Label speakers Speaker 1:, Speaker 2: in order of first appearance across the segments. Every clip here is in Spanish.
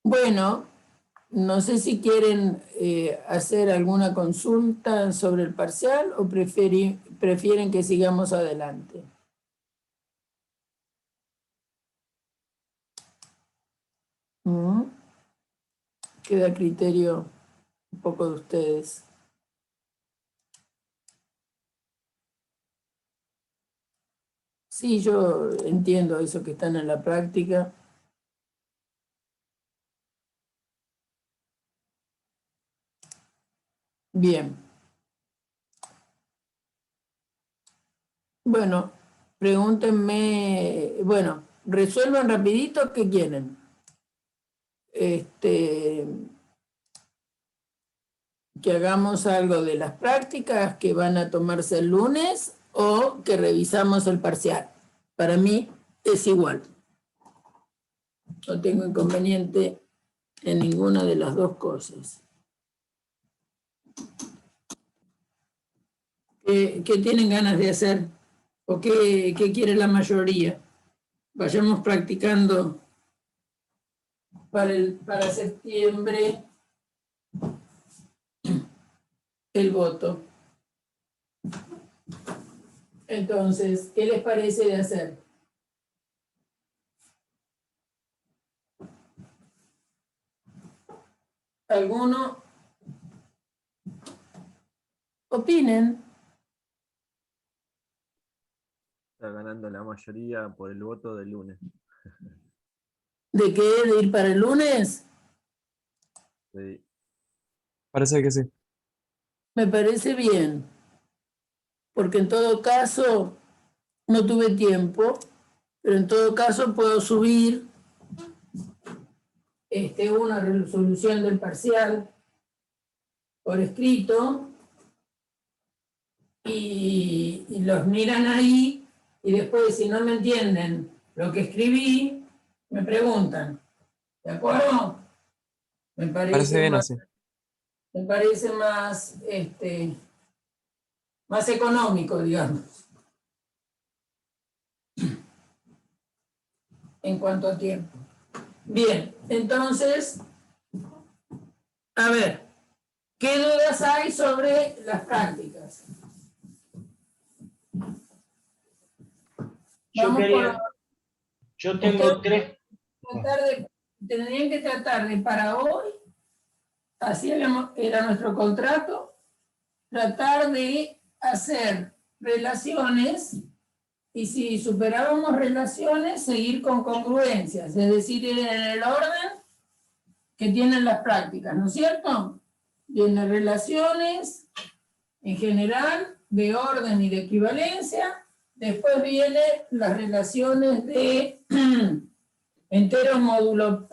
Speaker 1: Bueno, no sé si quieren hacer alguna consulta sobre el parcial o prefieren que sigamos adelante. Queda a criterio un poco de ustedes. Sí, yo entiendo eso que están en la práctica. Bien. Bueno, pregúntenme, bueno, resuelvan rapidito qué quieren. Que hagamos algo de las prácticas que van a tomarse el lunes o que revisamos el parcial. Para mí es igual. No tengo inconveniente en ninguna de las dos cosas. ¿Qué tienen ganas de hacer? ¿O qué quiere la mayoría? Vayamos practicando para septiembre el voto. Entonces, ¿qué les parece de hacer? ¿Alguno? Opinen.
Speaker 2: Está ganando la mayoría por el voto del lunes.
Speaker 1: ¿De qué? ¿De ir para el lunes?
Speaker 2: Sí.
Speaker 3: Parece que sí.
Speaker 1: Me parece bien, porque en todo caso no tuve tiempo, pero en todo caso puedo subir una resolución del parcial por escrito y los miran ahí y después si no me entienden lo que escribí, me preguntan. ¿De acuerdo? Me
Speaker 3: Parece bien
Speaker 1: más,
Speaker 3: así.
Speaker 1: me parece más, más económico, digamos, en cuanto a tiempo. Bien, entonces, a ver, ¿qué dudas hay sobre las prácticas?
Speaker 4: Yo tengo tres.
Speaker 1: Tendrían que tratar de para hoy, así era nuestro contrato, tratar de hacer relaciones y si superábamos relaciones, seguir con congruencias, es decir, ir en el orden que tienen las prácticas, ¿no es cierto? Vienen relaciones en general de orden y de equivalencia, después vienen las relaciones de enteros módulo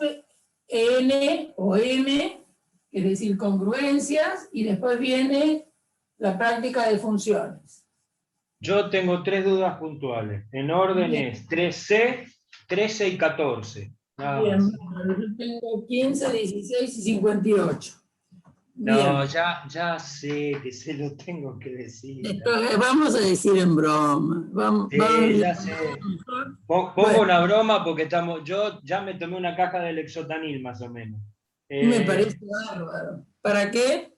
Speaker 1: n o m, es decir, congruencias, y después viene la práctica de funciones.
Speaker 4: Yo tengo tres dudas puntuales. En orden
Speaker 1: Bien.
Speaker 4: es 3C, 13 y 14. Nada
Speaker 1: Bien,
Speaker 4: más.
Speaker 1: yo tengo 15, 16 y 58.
Speaker 4: No,
Speaker 1: Bien.
Speaker 4: ya sé que se lo tengo que decir.
Speaker 1: Esto vamos a decir en broma. Vamos
Speaker 4: Ya sé. Pongo una broma porque yo ya me tomé una caja de Lexotanil más o menos.
Speaker 1: Me parece bárbaro. ¿Para qué?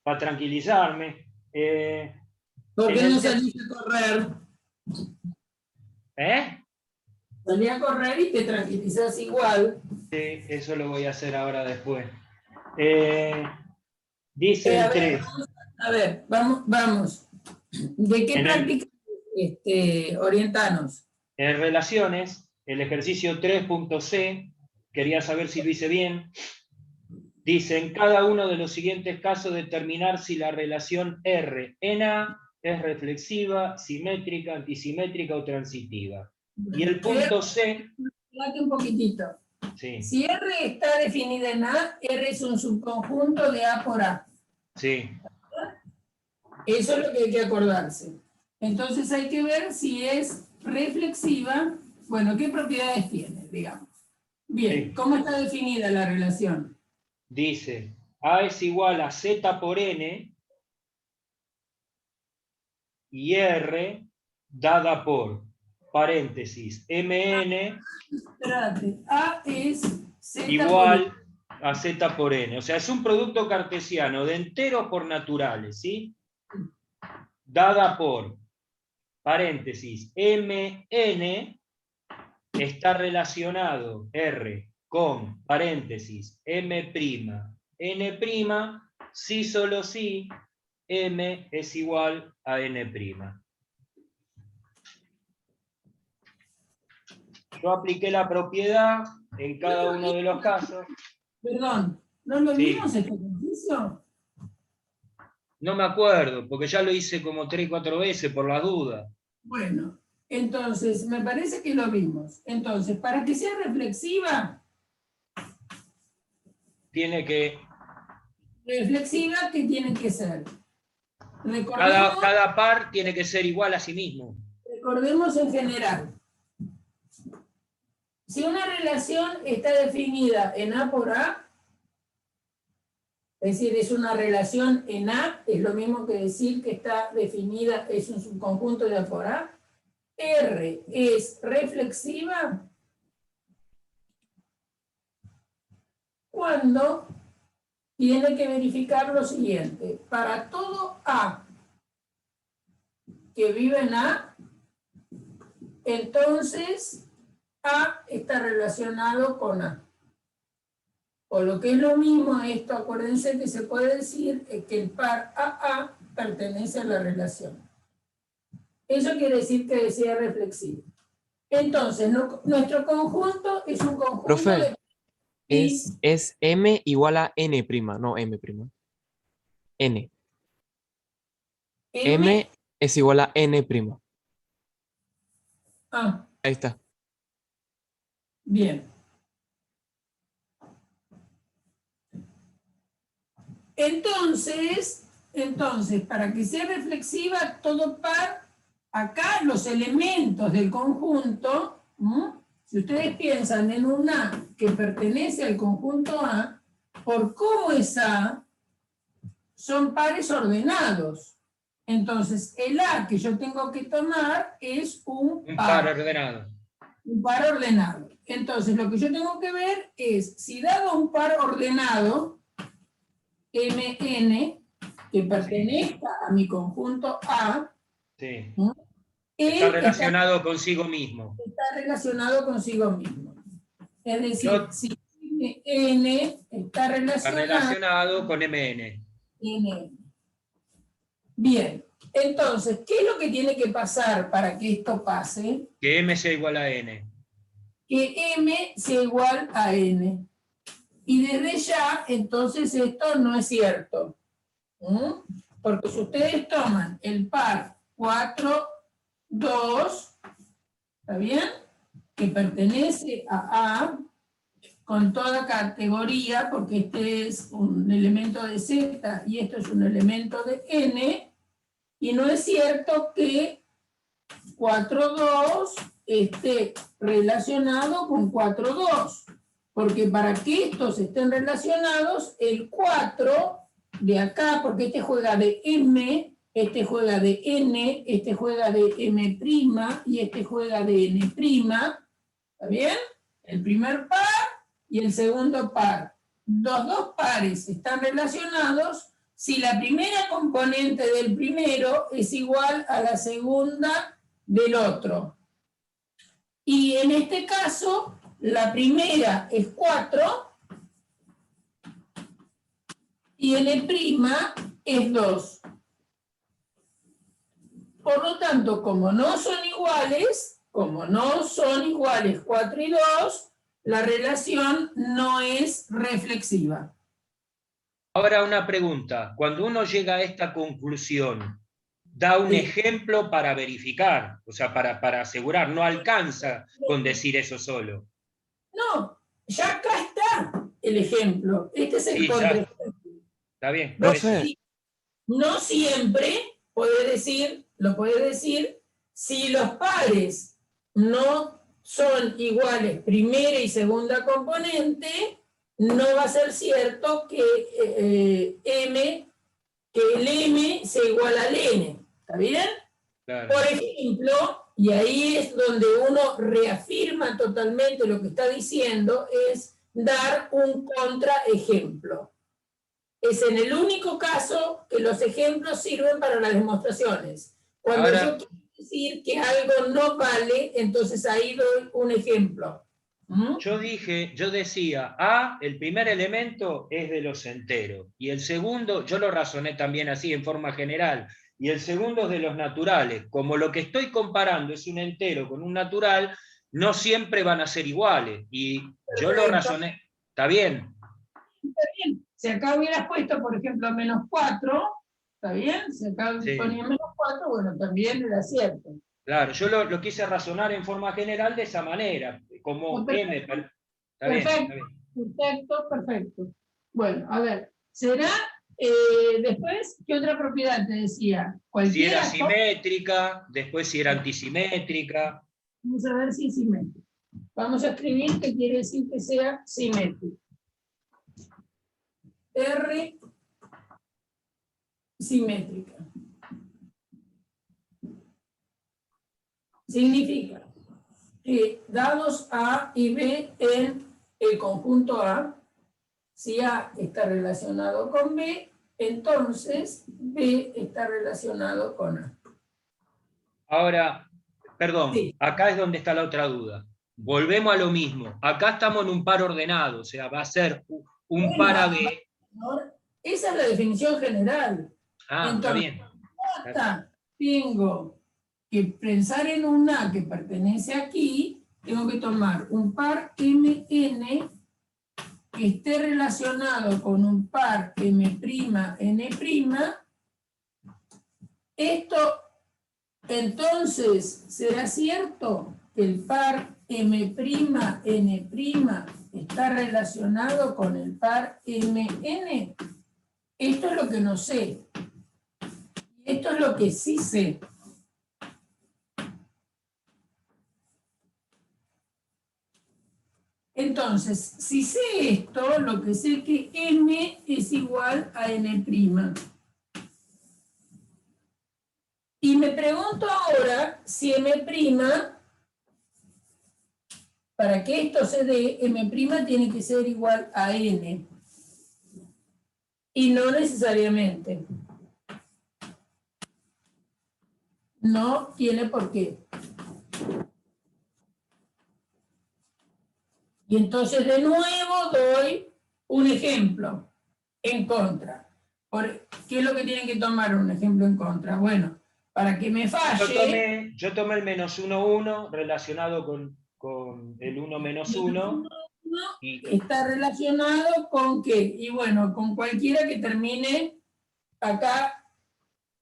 Speaker 4: Para tranquilizarme.
Speaker 1: ¿Por qué no salís a correr? Salí a correr y te tranquilizás igual.
Speaker 4: Sí, eso lo voy a hacer ahora después. Dice el 3.
Speaker 1: A ver, vamos. ¿De qué práctica orientanos?
Speaker 4: En relaciones, el ejercicio 3.c, quería saber si lo hice bien, dice, en cada uno de los siguientes casos determinar si la relación R en A es reflexiva, simétrica, antisimétrica o transitiva. Y el punto C...
Speaker 1: Espérate un poquitito.
Speaker 4: Sí.
Speaker 1: Si R está definida en A, R es un subconjunto de A por A.
Speaker 4: Sí.
Speaker 1: Eso es lo que hay que acordarse. Entonces hay que ver si es reflexiva, bueno, qué propiedades tiene, digamos. Bien, sí. ¿Cómo está definida la relación?
Speaker 4: Dice, A es igual a Z por N y R dada por, paréntesis, MN
Speaker 1: Espérate, A es Z
Speaker 4: igual
Speaker 1: por N.
Speaker 4: a z por n. O sea, es un producto cartesiano de enteros por naturales, ¿sí? Dada por, paréntesis, mn, está relacionado R con, paréntesis, m', n', si solo si m es igual a n'. Yo apliqué la propiedad en cada uno de los casos.
Speaker 1: Perdón, ¿no lo
Speaker 4: Sí.
Speaker 1: vimos este ejercicio?
Speaker 4: No me acuerdo, porque ya lo hice como 3 o 4 veces por la duda.
Speaker 1: Bueno, entonces, me parece que lo vimos. Entonces, para que sea reflexiva,
Speaker 4: Tiene que...
Speaker 1: ¿qué tiene que ser? Recordemos,
Speaker 4: Cada par tiene que ser igual a sí mismo.
Speaker 1: recordemos en general. Si una relación está definida en A por A, es decir, es una relación en A, es lo mismo que decir que está definida, es un subconjunto de A por A. R es reflexiva cuando tiene que verificar lo siguiente. Para todo A que vive en A, entonces A está relacionado con A. O lo que es lo mismo esto, acuérdense que se puede decir que el par AA pertenece a la relación. Eso quiere decir que sea reflexivo. Entonces, nuestro conjunto es un conjunto
Speaker 3: Profe,
Speaker 1: de...
Speaker 3: es M igual a N', no M'. N. M es igual a N'.
Speaker 1: Ah,
Speaker 3: Ahí está.
Speaker 1: bien. Entonces, para que sea reflexiva, todo par, acá los elementos del conjunto, si ustedes piensan en un A que pertenece al conjunto A, por cómo es A, son pares ordenados. Entonces, el A que yo tengo que tomar es un
Speaker 4: par ordenado.
Speaker 1: Un par ordenado. Entonces, lo que yo tengo que ver es, si dado un par ordenado, MN, que pertenezca a mi conjunto A,
Speaker 4: Sí.
Speaker 1: él
Speaker 4: Está relacionado consigo mismo.
Speaker 1: Está relacionado consigo mismo. Es decir, si N está relacionado
Speaker 4: con MN.
Speaker 1: NN. Bien, entonces, ¿qué es lo que tiene que pasar para que esto pase?
Speaker 4: Que M sea igual a N.
Speaker 1: Que M sea igual a N. Y desde ya, entonces esto no es cierto. Porque si ustedes toman el par 4, 2, ¿está bien? Que pertenece a A, con toda categoría, porque este es un elemento de Z y esto es un elemento de N, y no es cierto que 4,2 esté relacionado con 4,2. Porque para que estos estén relacionados, el 4 de acá, porque este juega de M, este juega de N, este juega de M' y este juega de N'. ¿Está bien? El primer par y el segundo par. Los dos pares están relacionados si la primera componente del primero es igual a la segunda del otro. Y en este caso, la primera es 4 y N' es 2. Por lo tanto, como no son iguales 4 y 2, la relación no es reflexiva.
Speaker 4: Ahora una pregunta. Cuando uno llega a esta conclusión, da un ejemplo para verificar, o sea, para asegurar, no alcanza con decir eso solo.
Speaker 1: No, ya acá está el ejemplo. Este es el contraejemplo.
Speaker 4: Está bien.
Speaker 1: No siempre lo puede decir, si los pares no son iguales primera y segunda componente, no va a ser cierto que el M sea igual al N. ¿Está bien? Claro. Por ejemplo, y ahí es donde uno reafirma totalmente lo que está diciendo, es dar un contraejemplo. Es en el único caso que los ejemplos sirven para las demostraciones. Cuando
Speaker 4: Ahora-
Speaker 1: yo quiero decir que algo no vale, entonces ahí doy un ejemplo. ¿Mm?
Speaker 4: Yo decía, A, el primer elemento es de los enteros, y el segundo, yo lo razoné también así en forma general, y el segundo es de los naturales. Como lo que estoy comparando es un entero con un natural, no siempre van a ser iguales, y yo lo razoné, ¿está bien?
Speaker 1: Bien, si acá hubieras puesto, por ejemplo, -4, ¿está bien? Si acá
Speaker 4: Sí.
Speaker 1: ponía -4, bueno, también era cierto.
Speaker 4: Claro, yo lo quise razonar en forma general de esa manera, como
Speaker 1: No, perfecto.
Speaker 4: M. Está bien, está bien.
Speaker 1: Perfecto, perfecto. Bueno, a ver, será, después, ¿qué otra propiedad te decía?
Speaker 4: Si
Speaker 1: Cualquiera.
Speaker 4: era simétrica, después si era antisimétrica.
Speaker 1: Vamos a ver si es simétrico. Vamos a escribir que quiere decir que sea simétrico. R simétrica. Significa que dados A y B en el conjunto A, si A está relacionado con B, entonces B está relacionado con A.
Speaker 4: Ahora, perdón,
Speaker 1: Sí.
Speaker 4: acá es donde está la otra duda. Volvemos a lo mismo. Acá estamos en un par ordenado, o sea, va a ser un par AB.
Speaker 1: Esa es la definición general.
Speaker 4: Ah, está
Speaker 1: Entonces,
Speaker 4: bien.
Speaker 1: hasta tengo que pensar en un A que pertenece aquí, tengo que tomar un par MN que esté relacionado con un par M'N'. Esto, entonces, ¿será cierto que el par M'N' está relacionado con el par Mn? Esto es lo que no sé. Esto es lo que sí sé. Entonces, si sé esto, lo que sé es que M es igual a N'. Y me pregunto ahora si M', para que esto se dé, M' tiene que ser igual a N. Y no necesariamente. No tiene por qué. Y entonces de nuevo doy un ejemplo en contra. ¿Qué es lo que tienen que tomar un ejemplo en contra? Bueno, para que me falle...
Speaker 4: Yo tomé el -1,1 relacionado con el 1 menos 1. Y
Speaker 1: Está relacionado con qué? Y bueno, con cualquiera que termine acá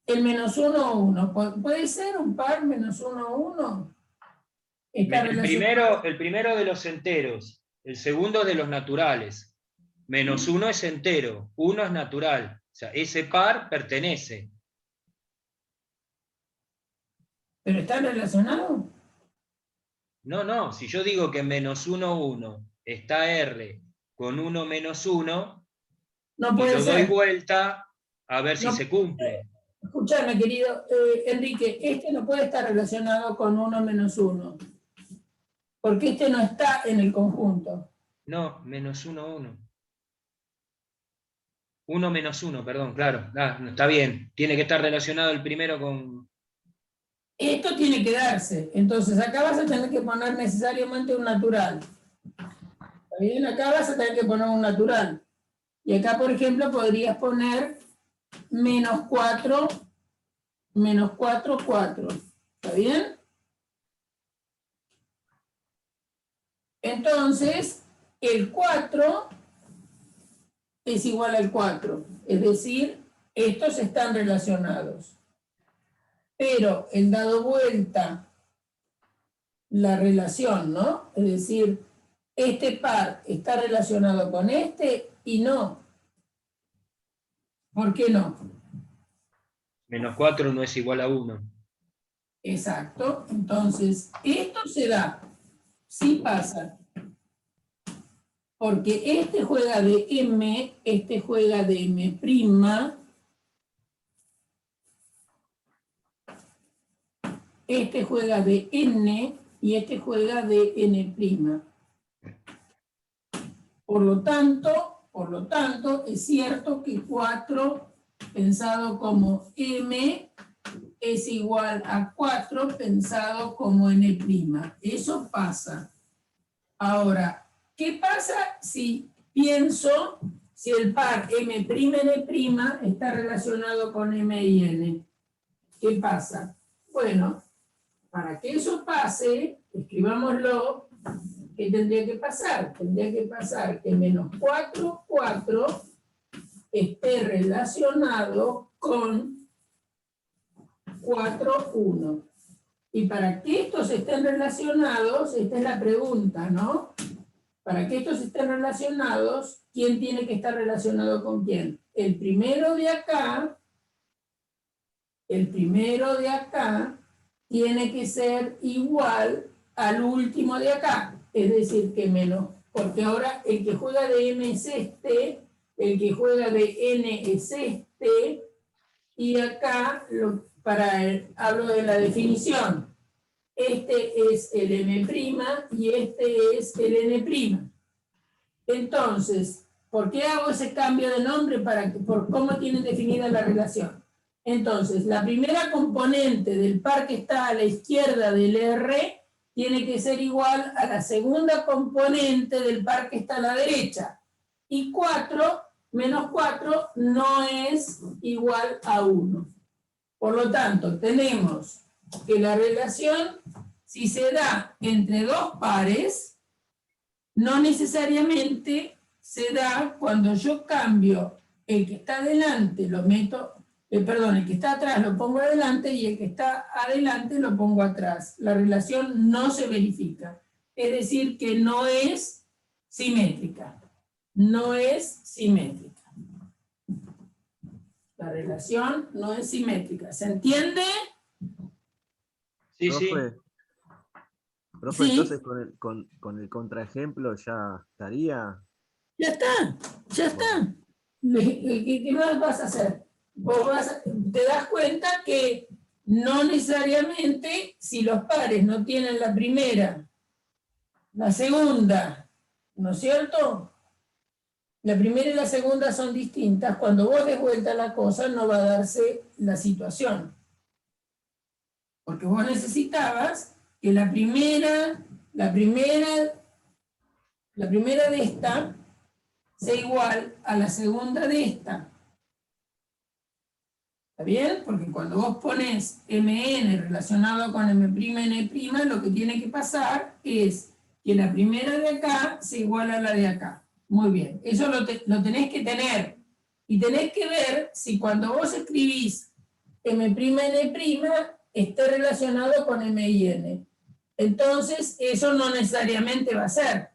Speaker 1: el -1, 1. ¿Puede ser un par -1, 1? Está
Speaker 4: el primero de los enteros, el segundo de los naturales. -1 es entero, 1 es natural. O sea, ese par pertenece.
Speaker 1: ¿Pero están relacionados?
Speaker 4: No, si yo digo que -1, 1 está R con 1 menos 1,
Speaker 1: No
Speaker 4: y
Speaker 1: puede
Speaker 4: lo doy
Speaker 1: ser.
Speaker 4: vuelta a ver si
Speaker 1: No.
Speaker 4: se cumple.
Speaker 1: Escúchame, querido Enrique, este no puede estar relacionado con 1 menos 1, porque este no está en el conjunto.
Speaker 4: No, -1, 1. 1 menos 1, perdón, claro. Está bien. Tiene que estar relacionado el primero con...
Speaker 1: Esto tiene que darse, entonces acá vas a tener que poner necesariamente un natural. ¿Está bien? Acá vas a tener que poner un natural. Y acá, por ejemplo, podrías poner -4, -4, 4. ¿Está bien? Entonces, el 4 es igual al 4. Es decir, estos están relacionados. Pero en dado vuelta la relación, ¿no? Es decir, este par está relacionado con este y no. ¿Por qué no?
Speaker 4: -4 no es igual a 1.
Speaker 1: Exacto. Entonces, esto se da. Sí pasa. Porque este juega de M, este juega de M', este juega de N y este juega de N'. Por lo tanto, es cierto que 4 pensado como M es igual a 4 pensado como N'. Eso pasa. Ahora, ¿qué pasa si pienso si el par M', N' está relacionado con M y N? ¿Qué pasa? Bueno, para que eso pase, escribámoslo. ¿Qué tendría que pasar? Tendría que pasar que menos 4, 4 esté relacionado con 4, 1. Y para que estos estén relacionados, esta es la pregunta, ¿no? Para que estos estén relacionados, ¿quién tiene que estar relacionado con quién? El primero de acá tiene que ser igual al último de acá. Es decir, que menos, porque ahora el que juega de M es este, el que juega de N es este, y acá, hablo de la definición, este es el M' y este es el N'. Entonces, ¿por qué hago ese cambio de nombre? Por cómo tienen definida la relación. Entonces, la primera componente del par que está a la izquierda del R tiene que ser igual a la segunda componente del par que está a la derecha. Y 4 menos 4 no es igual a 1. Por lo tanto, tenemos que la relación, si se da entre dos pares, no necesariamente se da cuando yo cambio el que está adelante, el que está atrás lo pongo adelante y el que está adelante lo pongo atrás. La relación no se verifica. Es decir, que no es simétrica. No es simétrica. La relación no es simétrica. ¿Se entiende?
Speaker 4: Sí, sí.
Speaker 2: Profe,
Speaker 1: Sí.
Speaker 2: entonces con el contraejemplo ya estaría.
Speaker 1: Ya está, ya está. ¿Qué más vas a hacer? Te das cuenta que no necesariamente, si los pares no tienen la primera, la segunda, ¿no es cierto? La primera y la segunda son distintas. Cuando vos des vuelta la cosa, no va a darse la situación. Porque vos necesitabas que la primera de esta sea igual a la segunda de esta. ¿Está bien? Porque cuando vos pones MN relacionado con M'N', lo que tiene que pasar es que la primera de acá sea igual a la de acá. Muy bien, eso lo tenés que tener. Y tenés que ver si cuando vos escribís M'N' esté relacionado con M y N. Entonces, eso no necesariamente va a ser.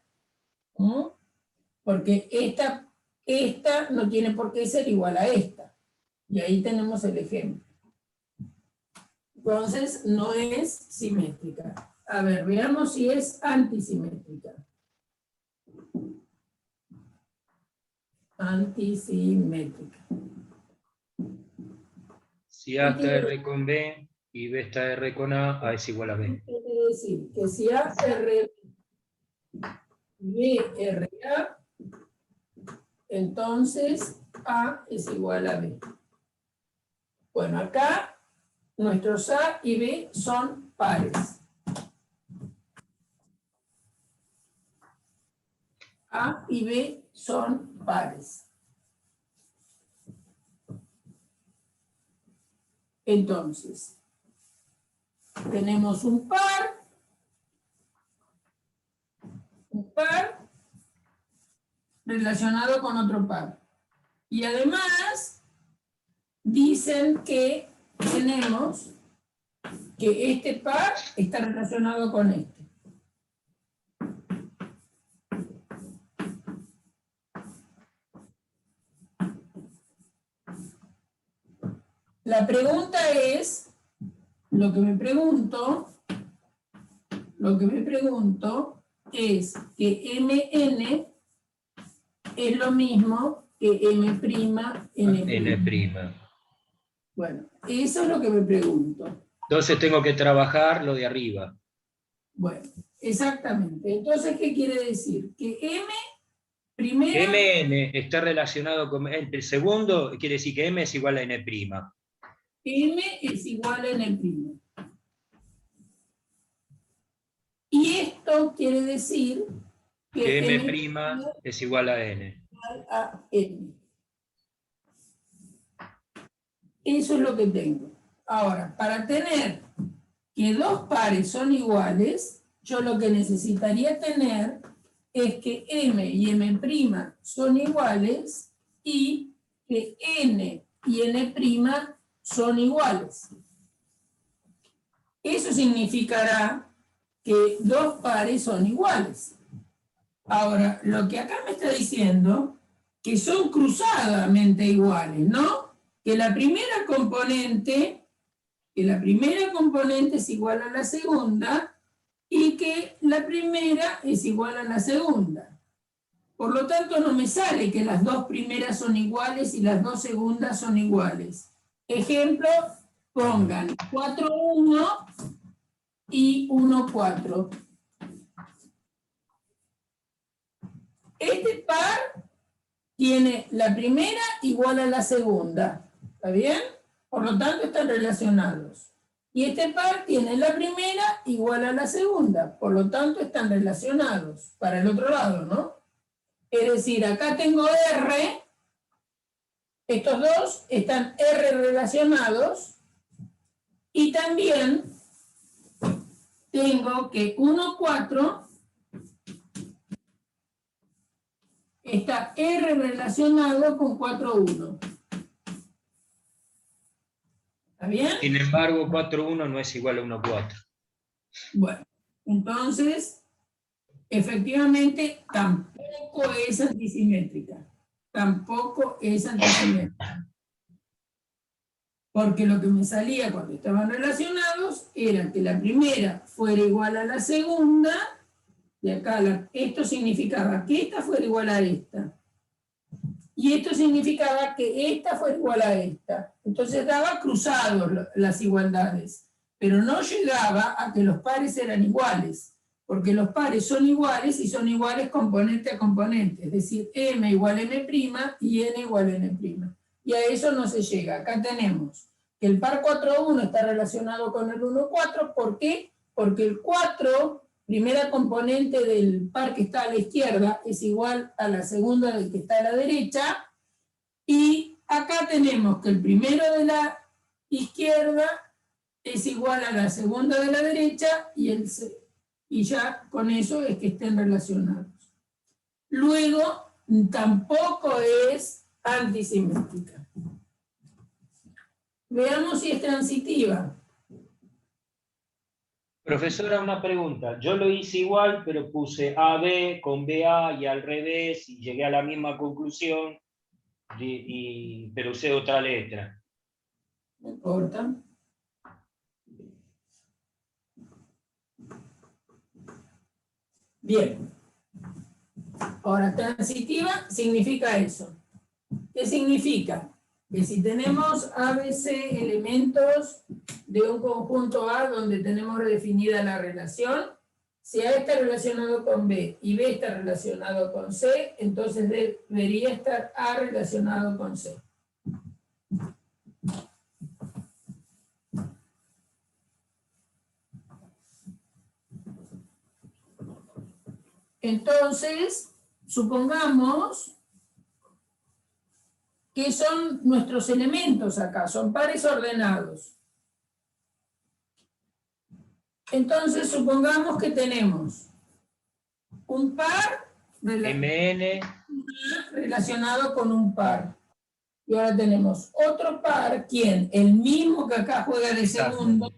Speaker 1: Porque esta no tiene por qué ser igual a esta. Y ahí tenemos el ejemplo. Entonces, no es simétrica. A ver, veamos si es antisimétrica. Antisimétrica.
Speaker 4: Si A está R con B y B está R con A es igual a B.
Speaker 1: Quiere decir que si A, R, B, R, A, entonces A es igual a B. Bueno, acá nuestros A y B son pares. A y B son pares. Entonces, tenemos un par relacionado con otro par. Y además, dicen que tenemos que este par está relacionado con este. La pregunta es, lo que me pregunto es que MN es lo mismo que M'N'. Bueno, eso es lo que me pregunto.
Speaker 4: Entonces tengo que trabajar lo de arriba.
Speaker 1: Bueno, exactamente. Entonces, ¿qué quiere decir? Que M Primera,
Speaker 4: MN está relacionado con el segundo, quiere decir que M es igual a N'.
Speaker 1: M es igual a N'. Y esto quiere decir
Speaker 4: Que
Speaker 1: que
Speaker 4: M' es igual a N.
Speaker 1: a N. Eso es lo que tengo. Ahora, para tener que dos pares son iguales, yo lo que necesitaría tener es que M y M' son iguales y que N y N' son iguales. Eso significará que dos pares son iguales. Ahora, lo que acá me está diciendo, que son cruzadamente iguales, ¿no? Que la primera componente es igual a la segunda y que la primera es igual a la segunda. Por lo tanto, no me sale que las dos primeras son iguales y las dos segundas son iguales. Ejemplo, pongan 4,1 y 1,4. Este par tiene la primera igual a la segunda, ¿está bien? Por lo tanto, están relacionados. Y este par tiene la primera igual a la segunda, por lo tanto, están relacionados. Para el otro lado, ¿no? Es decir, acá tengo R, estos dos están R relacionados, y también tengo que 1,4 está R relacionado con 4,1. ¿Está bien?
Speaker 4: Sin embargo, 4,1 no es igual a 1,4.
Speaker 1: Bueno, entonces, efectivamente, tampoco es antisimétrica. Tampoco es antisimétrica. Porque lo que me salía cuando estaban relacionados era que la primera fuera igual a la segunda, y acá esto significaba que esta fuera igual a esta. Y esto significaba que esta fuera igual a esta. Entonces daba cruzados las igualdades, pero no llegaba a que los pares eran iguales, porque los pares son iguales y son iguales componente a componente, es decir, M igual a M' y N igual a N'. Y a eso no se llega. Acá tenemos que el par 4,1 está relacionado con el 1,4. ¿Por qué? Porque el 4, primera componente del par que está a la izquierda, es igual a la segunda del que está a la derecha. Y acá tenemos que el primero de la izquierda es igual a la segunda de la derecha y ya con eso es que estén relacionados. Luego, tampoco es antisimétrica. Veamos si es transitiva.
Speaker 4: Profesora, una pregunta. Yo lo hice igual, pero puse AB con BA y al revés, y llegué a la misma conclusión, pero usé otra letra.
Speaker 1: No importa. Bien. Ahora, transitiva significa eso. ¿Qué significa? Que si tenemos ABC elementos de un conjunto A donde tenemos definida la relación, si A está relacionado con B y B está relacionado con C, entonces debería estar A relacionado con C. Entonces, supongamos que son nuestros elementos acá, son pares ordenados. Entonces, supongamos que tenemos un par
Speaker 4: MN
Speaker 1: relacionado con un par. Y ahora tenemos otro par, ¿quién? El mismo que acá juega de segundo,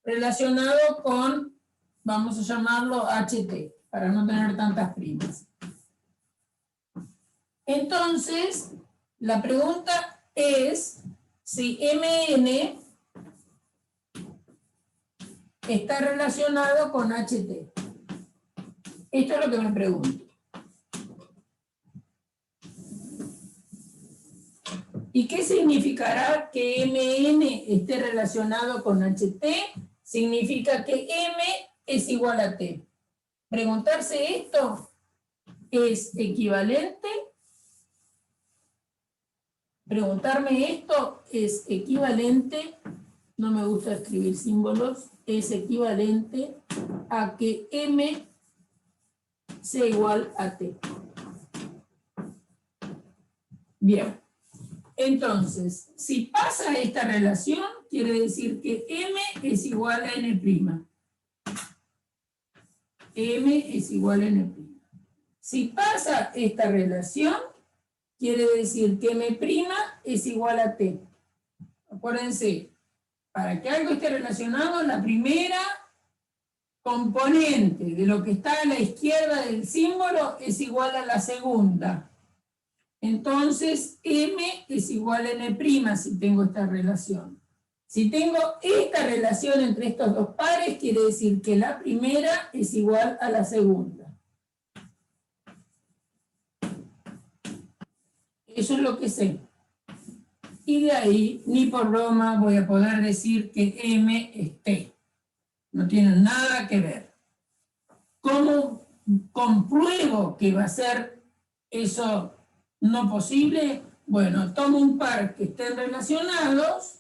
Speaker 1: relacionado con, vamos a llamarlo HT, para no tener tantas primas. Entonces, la pregunta es si MN está relacionado con HT. Esto es lo que me pregunto. ¿Y qué significará que MN esté relacionado con HT? Significa que M es igual a T. Preguntarse esto es equivalente. Preguntarme esto es equivalente, no me gusta escribir símbolos, es equivalente a que M sea igual a T. Bien, entonces, si pasa esta relación, quiere decir que M es igual a N'. M es igual a N'. Si pasa esta relación, quiere decir que M' es igual a T. Acuérdense, para que algo esté relacionado, la primera componente de lo que está a la izquierda del símbolo es igual a la segunda. Entonces, M es igual a N' si tengo esta relación. Si tengo esta relación entre estos dos pares, quiere decir que la primera es igual a la segunda. Eso es lo que sé. Y de ahí, ni por broma, voy a poder decir que M es T. No tiene nada que ver. ¿Cómo compruebo que va a ser eso no posible? Bueno, tomo un par que estén relacionados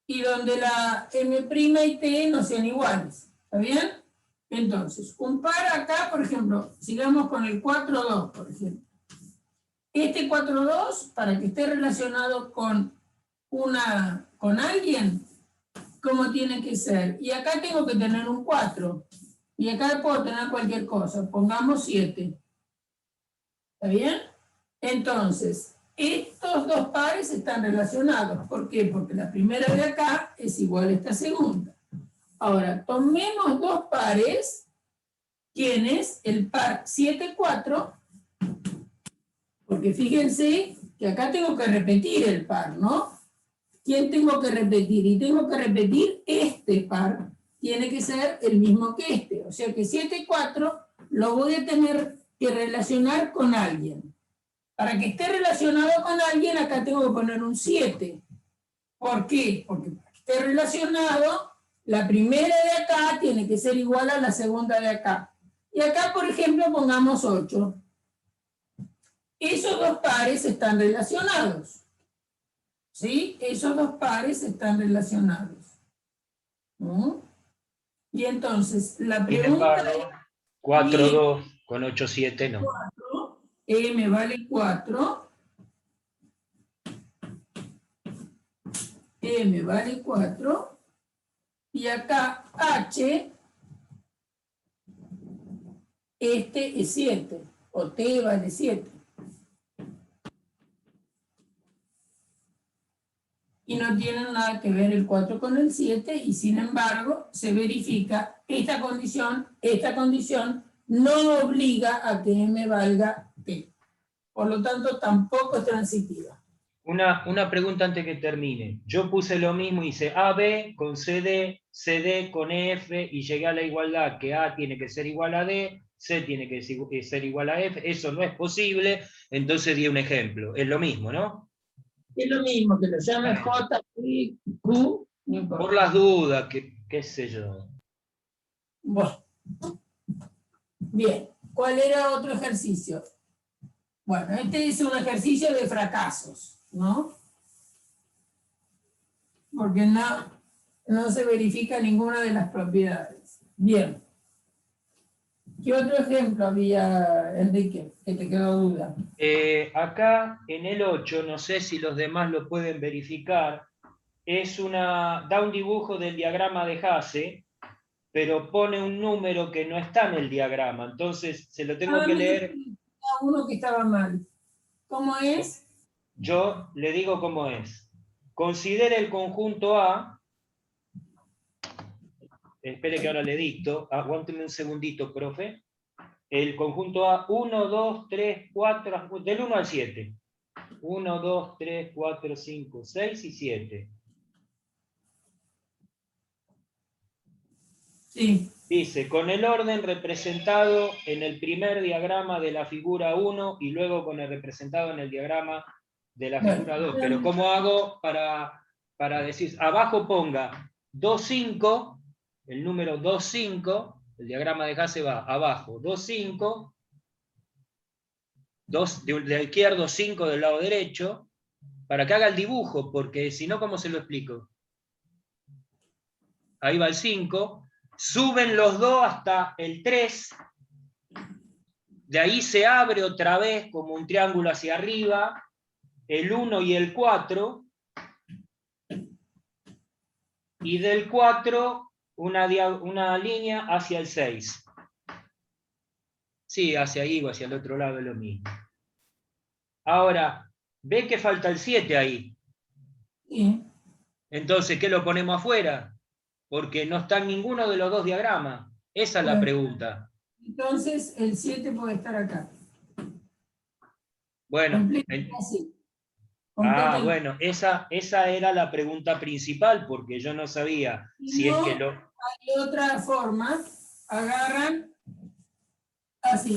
Speaker 1: y donde la M' y T no sean iguales. ¿Está bien? Entonces, un par acá, por ejemplo, sigamos con el 4,2, por ejemplo. Este 4,2, para que esté relacionado con alguien, ¿cómo tiene que ser? Y acá tengo que tener un 4. Y acá puedo tener cualquier cosa. Pongamos 7. ¿Está bien? Entonces, estos dos pares están relacionados. ¿Por qué? Porque la primera de acá es igual a esta segunda. Ahora, tomemos dos pares. ¿Quién es? El par 7,4. Porque fíjense que acá tengo que repetir el par, ¿no? ¿Quién tengo que repetir? Y tengo que repetir este par. Tiene que ser el mismo que este. O sea que 7,4 lo voy a tener que relacionar con alguien. Para que esté relacionado con alguien, acá tengo que poner un 7. ¿Por qué? Porque para que esté relacionado, la primera de acá tiene que ser igual a la segunda de acá. Y acá, por ejemplo, pongamos 8. Esos dos pares están relacionados. ¿Sí? Esos dos pares están relacionados. ¿Mm? Y entonces, la
Speaker 4: Sin
Speaker 1: pregunta
Speaker 4: embargo, 4,2 con 8,7 no.
Speaker 1: 4, M vale 4, M vale 4, y acá H, este es 7, o T vale 7. Y no tienen nada que ver el 4 con el 7, y sin embargo se verifica esta condición no obliga a que M valga T. Por lo tanto, tampoco es transitiva.
Speaker 4: Una pregunta antes que termine. Yo puse lo mismo, hice AB con CD, CD con F, y llegué a la igualdad que A tiene que ser igual a D, C tiene que ser igual a F. Eso no es posible, entonces di un ejemplo. Es lo mismo, ¿no?
Speaker 1: Es lo mismo que lo llame J, P, Q, no importa.
Speaker 4: Por las dudas, qué sé yo.
Speaker 1: Bueno. Bien, ¿cuál era otro ejercicio? Bueno, este es un ejercicio de fracasos, ¿no? Porque no se verifica ninguna de las propiedades. Bien. ¿Qué otro ejemplo había, Enrique, que te quedó duda?
Speaker 4: Acá en el 8, no sé si los demás lo pueden verificar, da un dibujo del diagrama de Hasse, pero pone un número que no está en el diagrama, entonces se lo tengo que leer.
Speaker 1: Uno que estaba mal. ¿Cómo es?
Speaker 4: Yo le digo cómo es. Considere el conjunto A. Espere que ahora le dicto. Aguánteme un segundito, profe. El conjunto A, 1, 2, 3, 4, del 1 al 7. 1, 2, 3, 4, 5, 6 y 7.
Speaker 1: Sí.
Speaker 4: Dice, con el orden representado en el primer diagrama de la figura 1 y luego con el representado en el diagrama de la figura 2. Pero ¿cómo hago para decir? Abajo ponga 2, 5, el número 2, 5, el diagrama de Hasse va abajo, 2, 5, 2 de izquierdo, 5 del lado derecho, para que haga el dibujo, porque si no, ¿cómo se lo explico? Ahí va el 5, suben los 2 hasta el 3, de ahí se abre otra vez como un triángulo hacia arriba, el 1 y el 4, y del 4 una línea hacia el 6. Sí, hacia ahí o hacia el otro lado es lo mismo. Ahora, ve que falta el 7 ahí.
Speaker 1: Sí.
Speaker 4: Entonces, ¿qué lo ponemos afuera? Porque no está en ninguno de los dos diagramas. Esa es la
Speaker 1: Bueno.
Speaker 4: pregunta.
Speaker 1: Entonces el 7 puede estar acá.
Speaker 4: Bueno,
Speaker 1: Completo así. Completa el-
Speaker 4: bueno, esa era la pregunta principal, porque yo no sabía si es que lo...
Speaker 1: Hay otra forma, agarran así,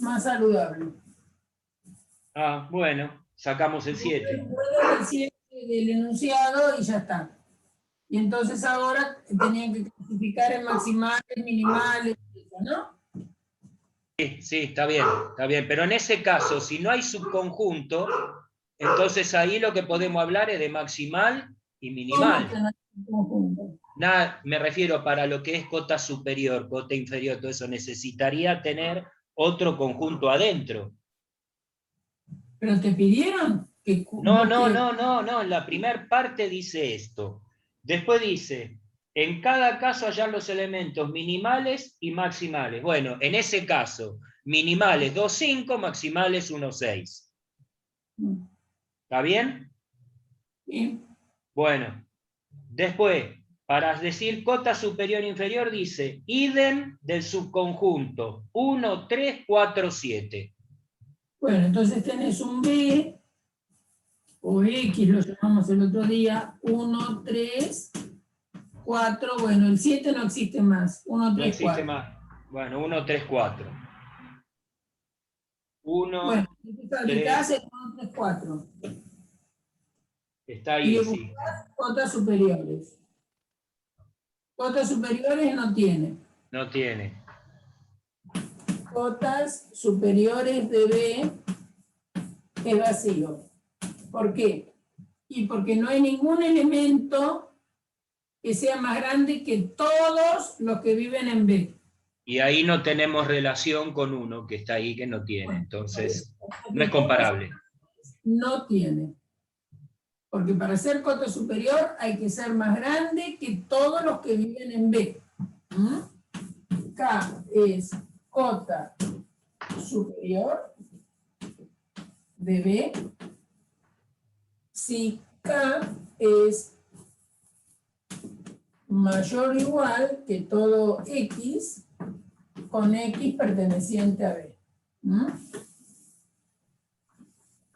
Speaker 1: más saludable.
Speaker 4: Bueno, sacamos el 7.
Speaker 1: Vuelven el 7 del enunciado y ya está. Y entonces ahora tenían que clasificar en maximales, minimales, ¿no?
Speaker 4: Sí, está bien, pero en ese caso, si no hay subconjunto, entonces ahí lo que podemos hablar es de maximal y minimal.
Speaker 1: ¿Cómo que no hay un conjunto?
Speaker 4: Nada, me refiero para lo que es cota superior, cota inferior, todo eso, necesitaría tener otro conjunto adentro.
Speaker 1: Pero te pidieron que...
Speaker 4: No, la primera parte dice esto. Después dice, en cada caso hallar los elementos minimales y maximales. Bueno, en ese caso, minimales 2,5, maximales 1,6. ¿Está bien?
Speaker 1: Sí.
Speaker 4: Bueno, después, para decir cota superior e inferior, dice idem del subconjunto 1, 3, 4, 7.
Speaker 1: Bueno, entonces tenés un B, o X, lo llamamos el otro día, 1, 3, 4, bueno, el 7 no existe más, 1,
Speaker 4: No
Speaker 1: 3,
Speaker 4: existe
Speaker 1: 4.
Speaker 4: más. Bueno, 1, 3, 4. 1,
Speaker 1: Bueno, fabricás
Speaker 4: 3,
Speaker 1: el 1, 3, 4.
Speaker 4: está
Speaker 1: Y
Speaker 4: ahí,
Speaker 1: le
Speaker 4: sí.
Speaker 1: buscás cotas superiores. Cotas superiores no tiene.
Speaker 4: No tiene.
Speaker 1: Cotas superiores de B es vacío. ¿Por qué? Y porque no hay ningún elemento que sea más grande que todos los que viven en B.
Speaker 4: Y ahí no tenemos relación con uno que está ahí que no tiene.
Speaker 1: Bueno,
Speaker 4: Entonces,
Speaker 1: por eso,
Speaker 4: no es comparable.
Speaker 1: no tiene. Porque para ser cota superior hay que ser más grande que todos los que viven en B. K es cota superior de B. Si K es mayor o igual que todo X, con X perteneciente a B.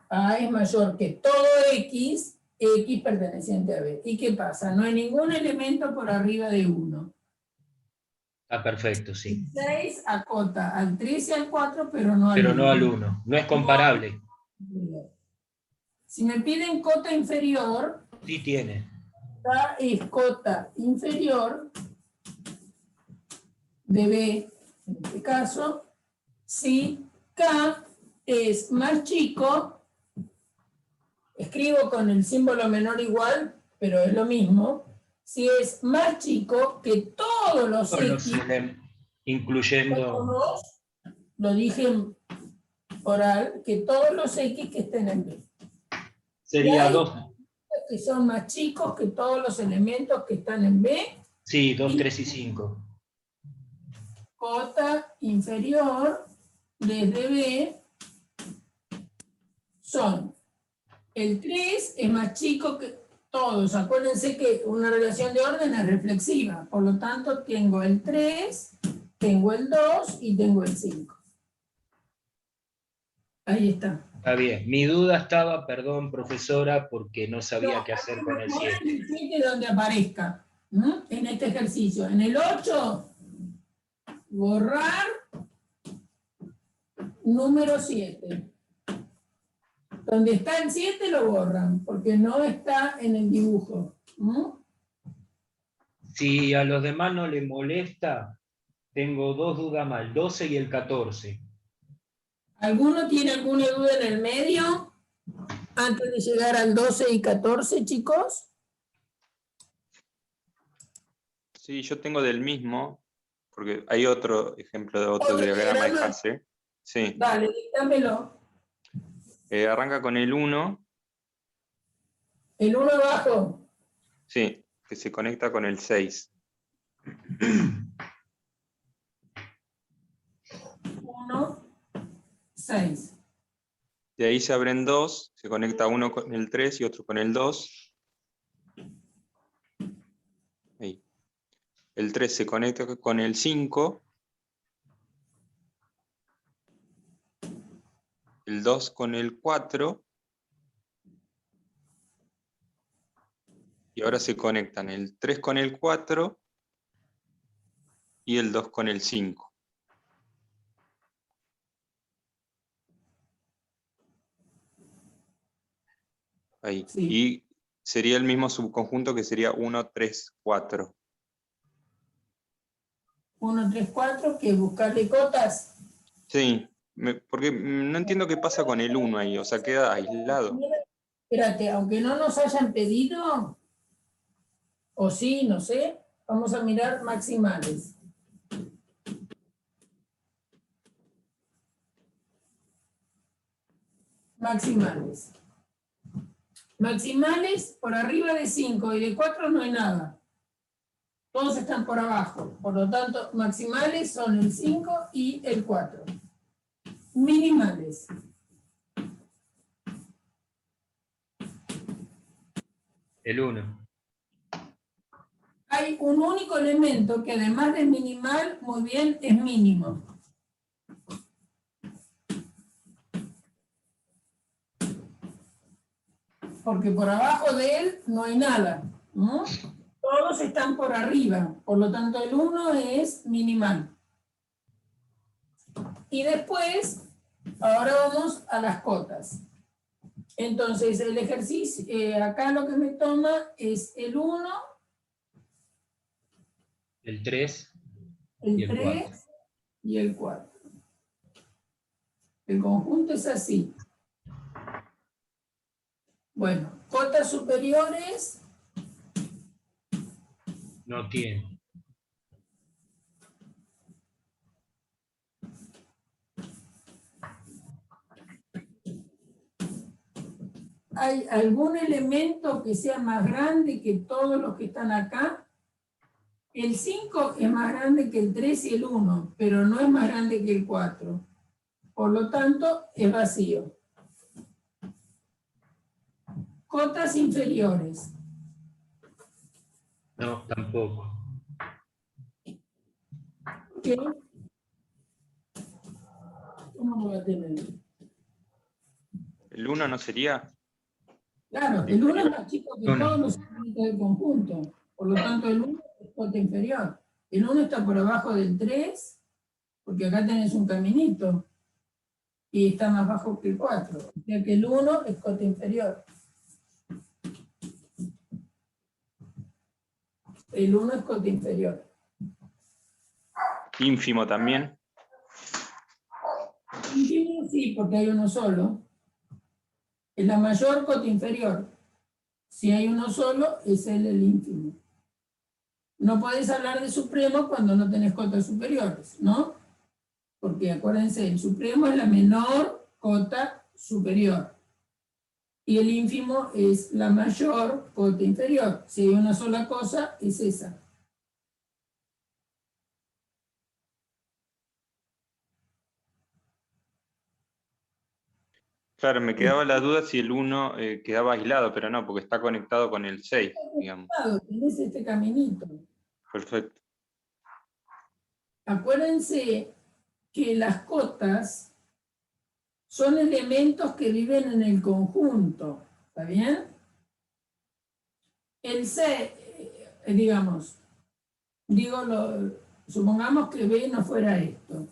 Speaker 1: A es mayor que todo X, X perteneciente a B. ¿Y qué pasa? No hay ningún elemento por arriba de 1.
Speaker 4: Está perfecto, sí.
Speaker 1: El 6 acota al 3 y al 4, pero no al 1.
Speaker 4: Pero no al 1. No es comparable.
Speaker 1: Si me piden cota inferior,
Speaker 4: Sí tiene.
Speaker 1: K es cota inferior de B, en este caso, si K es más chico, escribo con el símbolo menor igual, pero es lo mismo, si es más chico que todos los X,
Speaker 4: Incluyendo...
Speaker 1: lo dije oral, que todos los X que estén en B.
Speaker 4: Sería 2.
Speaker 1: Que son más chicos que todos los elementos que están en B.
Speaker 4: Sí, 2, 3 y 5.
Speaker 1: Cota inferior desde B son el 3 es más chico que todos. Acuérdense que una relación de orden es reflexiva. Por lo tanto, tengo el 3, tengo el 2 y tengo el 5. Ahí está.
Speaker 4: Está bien. Mi duda estaba, perdón, profesora, porque no sabía qué hacer con el 7.
Speaker 1: El 7 donde aparezca. En este ejercicio. En el 8, borrar número 7. Donde está el 7 lo borran, porque no está en el dibujo.
Speaker 4: Si a los demás no les molesta, tengo 2 dudas más, el 12 y el 14.
Speaker 1: ¿Alguno tiene alguna duda en el medio? Antes de llegar al 12 y 14, chicos.
Speaker 5: Sí, yo tengo del mismo, porque hay otro ejemplo de otro
Speaker 1: ¿Otro
Speaker 5: diagrama de
Speaker 1: diagrama?
Speaker 5: Hasse. Sí,
Speaker 1: Dale, dígamelo.
Speaker 5: arranca con el 1,
Speaker 1: El 1 abajo.
Speaker 5: sí, que se conecta con el 6.
Speaker 1: 1, 6.
Speaker 5: De ahí se abren dos, se conecta uno con el 3 y otro con el 2. Ahí. El 3 se conecta con el 5. El 2 con el 4. Y ahora se conectan el 3 con el 4 y el 2 con el 5. Ahí.
Speaker 1: Sí.
Speaker 5: Y sería el mismo subconjunto que sería 1, 3, 4.
Speaker 1: 1, 3, 4, que buscarle cotas.
Speaker 5: Sí, porque no entiendo qué pasa con el 1 ahí, o sea, queda aislado.
Speaker 1: Espérate, aunque no nos hayan pedido, o sí, no sé, vamos a mirar maximales. Maximales. Maximales, por arriba de 5 y de 4 no hay nada. Todos están por abajo. Por lo tanto, maximales son el 5 y el 4. Minimales.
Speaker 4: El 1.
Speaker 1: Hay un único elemento que además de minimal, muy bien, es mínimo. Porque por abajo de él no hay nada, ¿no? Todos están por arriba, por lo tanto el 1 es minimal. Y después, ahora vamos a las cotas. Entonces el ejercicio, acá lo que me toma es el 1,
Speaker 4: El 3 y
Speaker 1: el
Speaker 4: el 4.
Speaker 1: 3 y el 4. El conjunto es así. Bueno, cotas superiores.
Speaker 4: No tiene.
Speaker 1: ¿Hay algún elemento que sea más grande que todos los que están acá? El 5 es más grande que el 3 y el 1, pero no es más grande que el 4. Por lo tanto, es vacío. Cotas inferiores.
Speaker 4: No, tampoco.
Speaker 1: ¿Qué? ¿Cómo no va a tener?
Speaker 5: ¿El 1 no sería?
Speaker 1: Claro, el 1 es más chico que
Speaker 4: Uno.
Speaker 1: todos los elementos del conjunto. Por lo tanto, el 1 es cota inferior. El 1 está por abajo del 3, porque acá tenés un caminito. Y está más bajo que el 4. O sea que el 1 es cota inferior. El 1 es cota inferior.
Speaker 5: Ínfimo también.
Speaker 1: Ínfimo sí, porque hay uno solo. Es la mayor cota inferior. Si hay uno solo, es el ínfimo. No podés hablar de supremo cuando no tenés cotas superiores, ¿no? Porque acuérdense, el supremo es la menor cota superior. Y el ínfimo es la mayor cota inferior. Si hay una sola cosa, es esa.
Speaker 5: Claro, me quedaba la duda si el 1 quedaba aislado, pero no, porque está conectado con el 6, digamos.
Speaker 1: Tenés este caminito.
Speaker 5: Perfecto.
Speaker 1: Acuérdense que las cotas son elementos que viven en el conjunto, ¿está bien? El C, digamos, supongamos que B no fuera esto.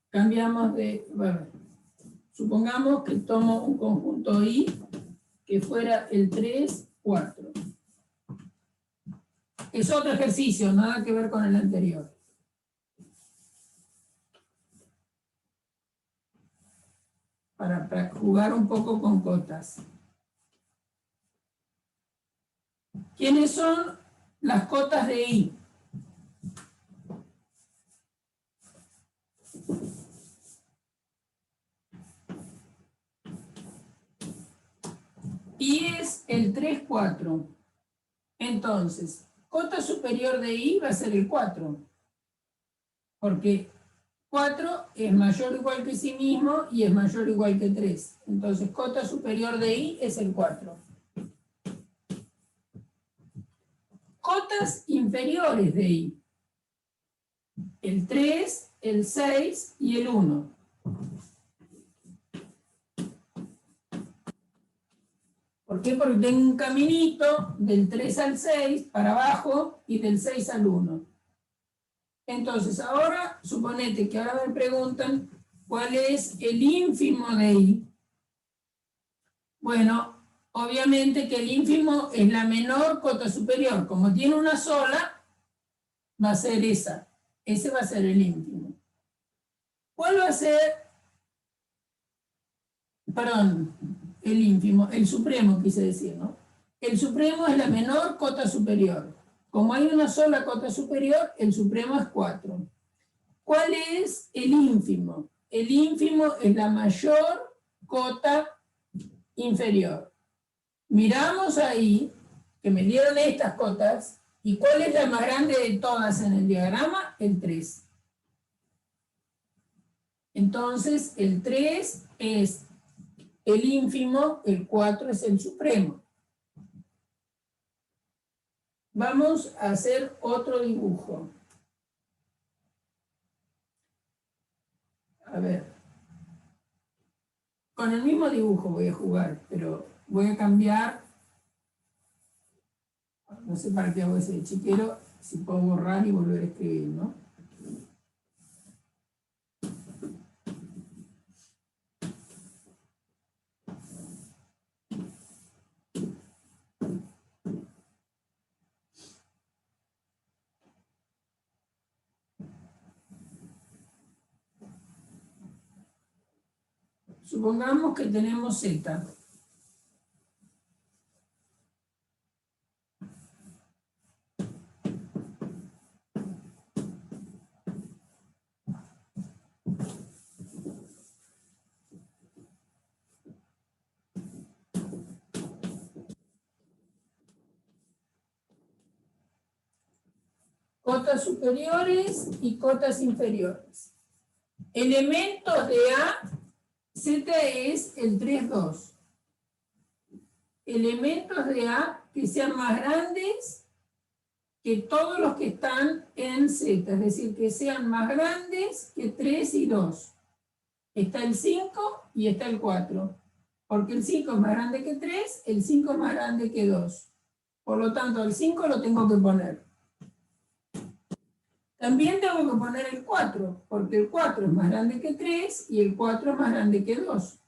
Speaker 1: Cambiamos de, bueno, supongamos que tomo un conjunto I que fuera el 3, 4. Es otro ejercicio, nada que ver con el anterior. para jugar un poco con cotas. ¿Quiénes son las cotas de I? I es el 3, 4. Entonces, cota superior de I va a ser el 4. Porque 4 es mayor o igual que sí mismo y es mayor o igual que 3. Entonces, cota superior de I es el 4. Cotas inferiores de I. El 3, el 6 y el 1. ¿Por qué? Porque tengo un caminito del 3 al 6 para abajo y del 6 al 1. Entonces, ahora, suponete que ahora me preguntan cuál es el ínfimo de I. Bueno, obviamente que el ínfimo es la menor cota superior. Como tiene una sola, va a ser esa. Ese va a ser el ínfimo. ¿Cuál va a ser? Perdón, el ínfimo, el supremo quise decir, ¿no? El supremo es la menor cota superior. Como hay una sola cota superior, el supremo es 4. ¿Cuál es el ínfimo? El ínfimo es la mayor cota inferior. Miramos ahí, que me dieron estas cotas, ¿y cuál es la más grande de todas en el diagrama? El 3. Entonces, el 3 es el ínfimo, el 4 es el supremo. Vamos a hacer otro dibujo. A ver. Con el mismo dibujo voy a jugar, pero voy a cambiar. No sé para qué hago ese chiquero, si puedo borrar y volver a escribir, ¿no? Supongamos que tenemos Z. Cotas superiores y cotas inferiores. Elementos de A, Z es el 3, 2. Elementos de A que sean más grandes que todos los que están en Z, es decir, que sean más grandes que 3 y 2. Está el 5 y está el 4. Porque el 5 es más grande que 3, el 5 es más grande que 2. Por lo tanto, el 5 lo tengo que poner. También tengo que poner el 4, porque el 4 es más grande que 3 y el 4 es más grande que 2.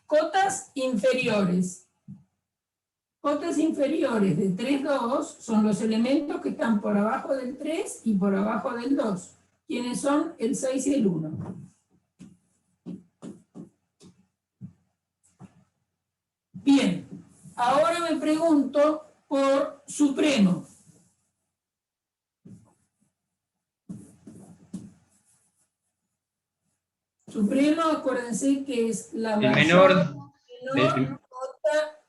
Speaker 1: Cotas inferiores. Cotas inferiores de 3, 2 son los elementos que están por abajo del 3 y por abajo del 2. ¿Quiénes son? El 6 y el 1. Bien, ahora me pregunto por supremo. Supremo, acuérdense que es la
Speaker 4: menor
Speaker 1: cota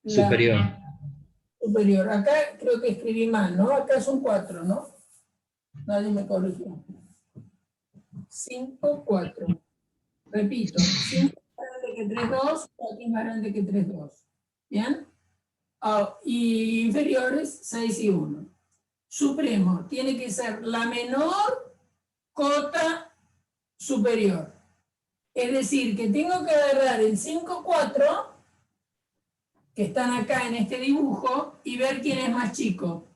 Speaker 4: superior.
Speaker 1: Superior. Acá creo que escribí mal, ¿no? Acá son 4, ¿no? Nadie me corrigió. 5, 4. Repito, 5 es más grande que 3, 2, 4 es más grande que 3, 2. ¿Bien? Y inferiores, 6 y 1. Supremo tiene que ser la menor cota superior. Es decir, que tengo que agarrar el 5, 4, que están acá en este dibujo, y ver quién es más chico.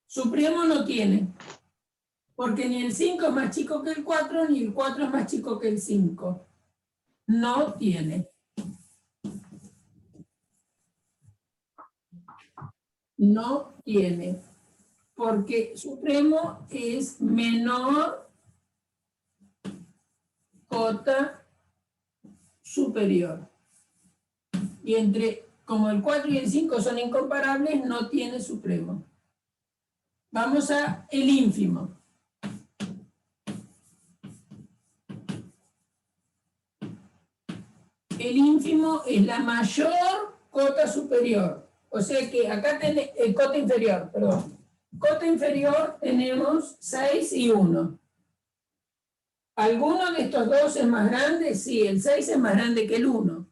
Speaker 1: Supremo no tiene, porque ni el 5 es más chico que el 4, ni el 4 es más chico que el 5. No tiene. No tiene, porque supremo es menor cota superior. Y como el 4 y el 5 son incomparables, no tiene supremo. Vamos a el ínfimo. El ínfimo es la mayor cota superior. O sea que acá tenemos cota inferior, perdón. Cota inferior tenemos 6 y 1. ¿Alguno de estos dos es más grande? Sí, el 6 es más grande que el 1.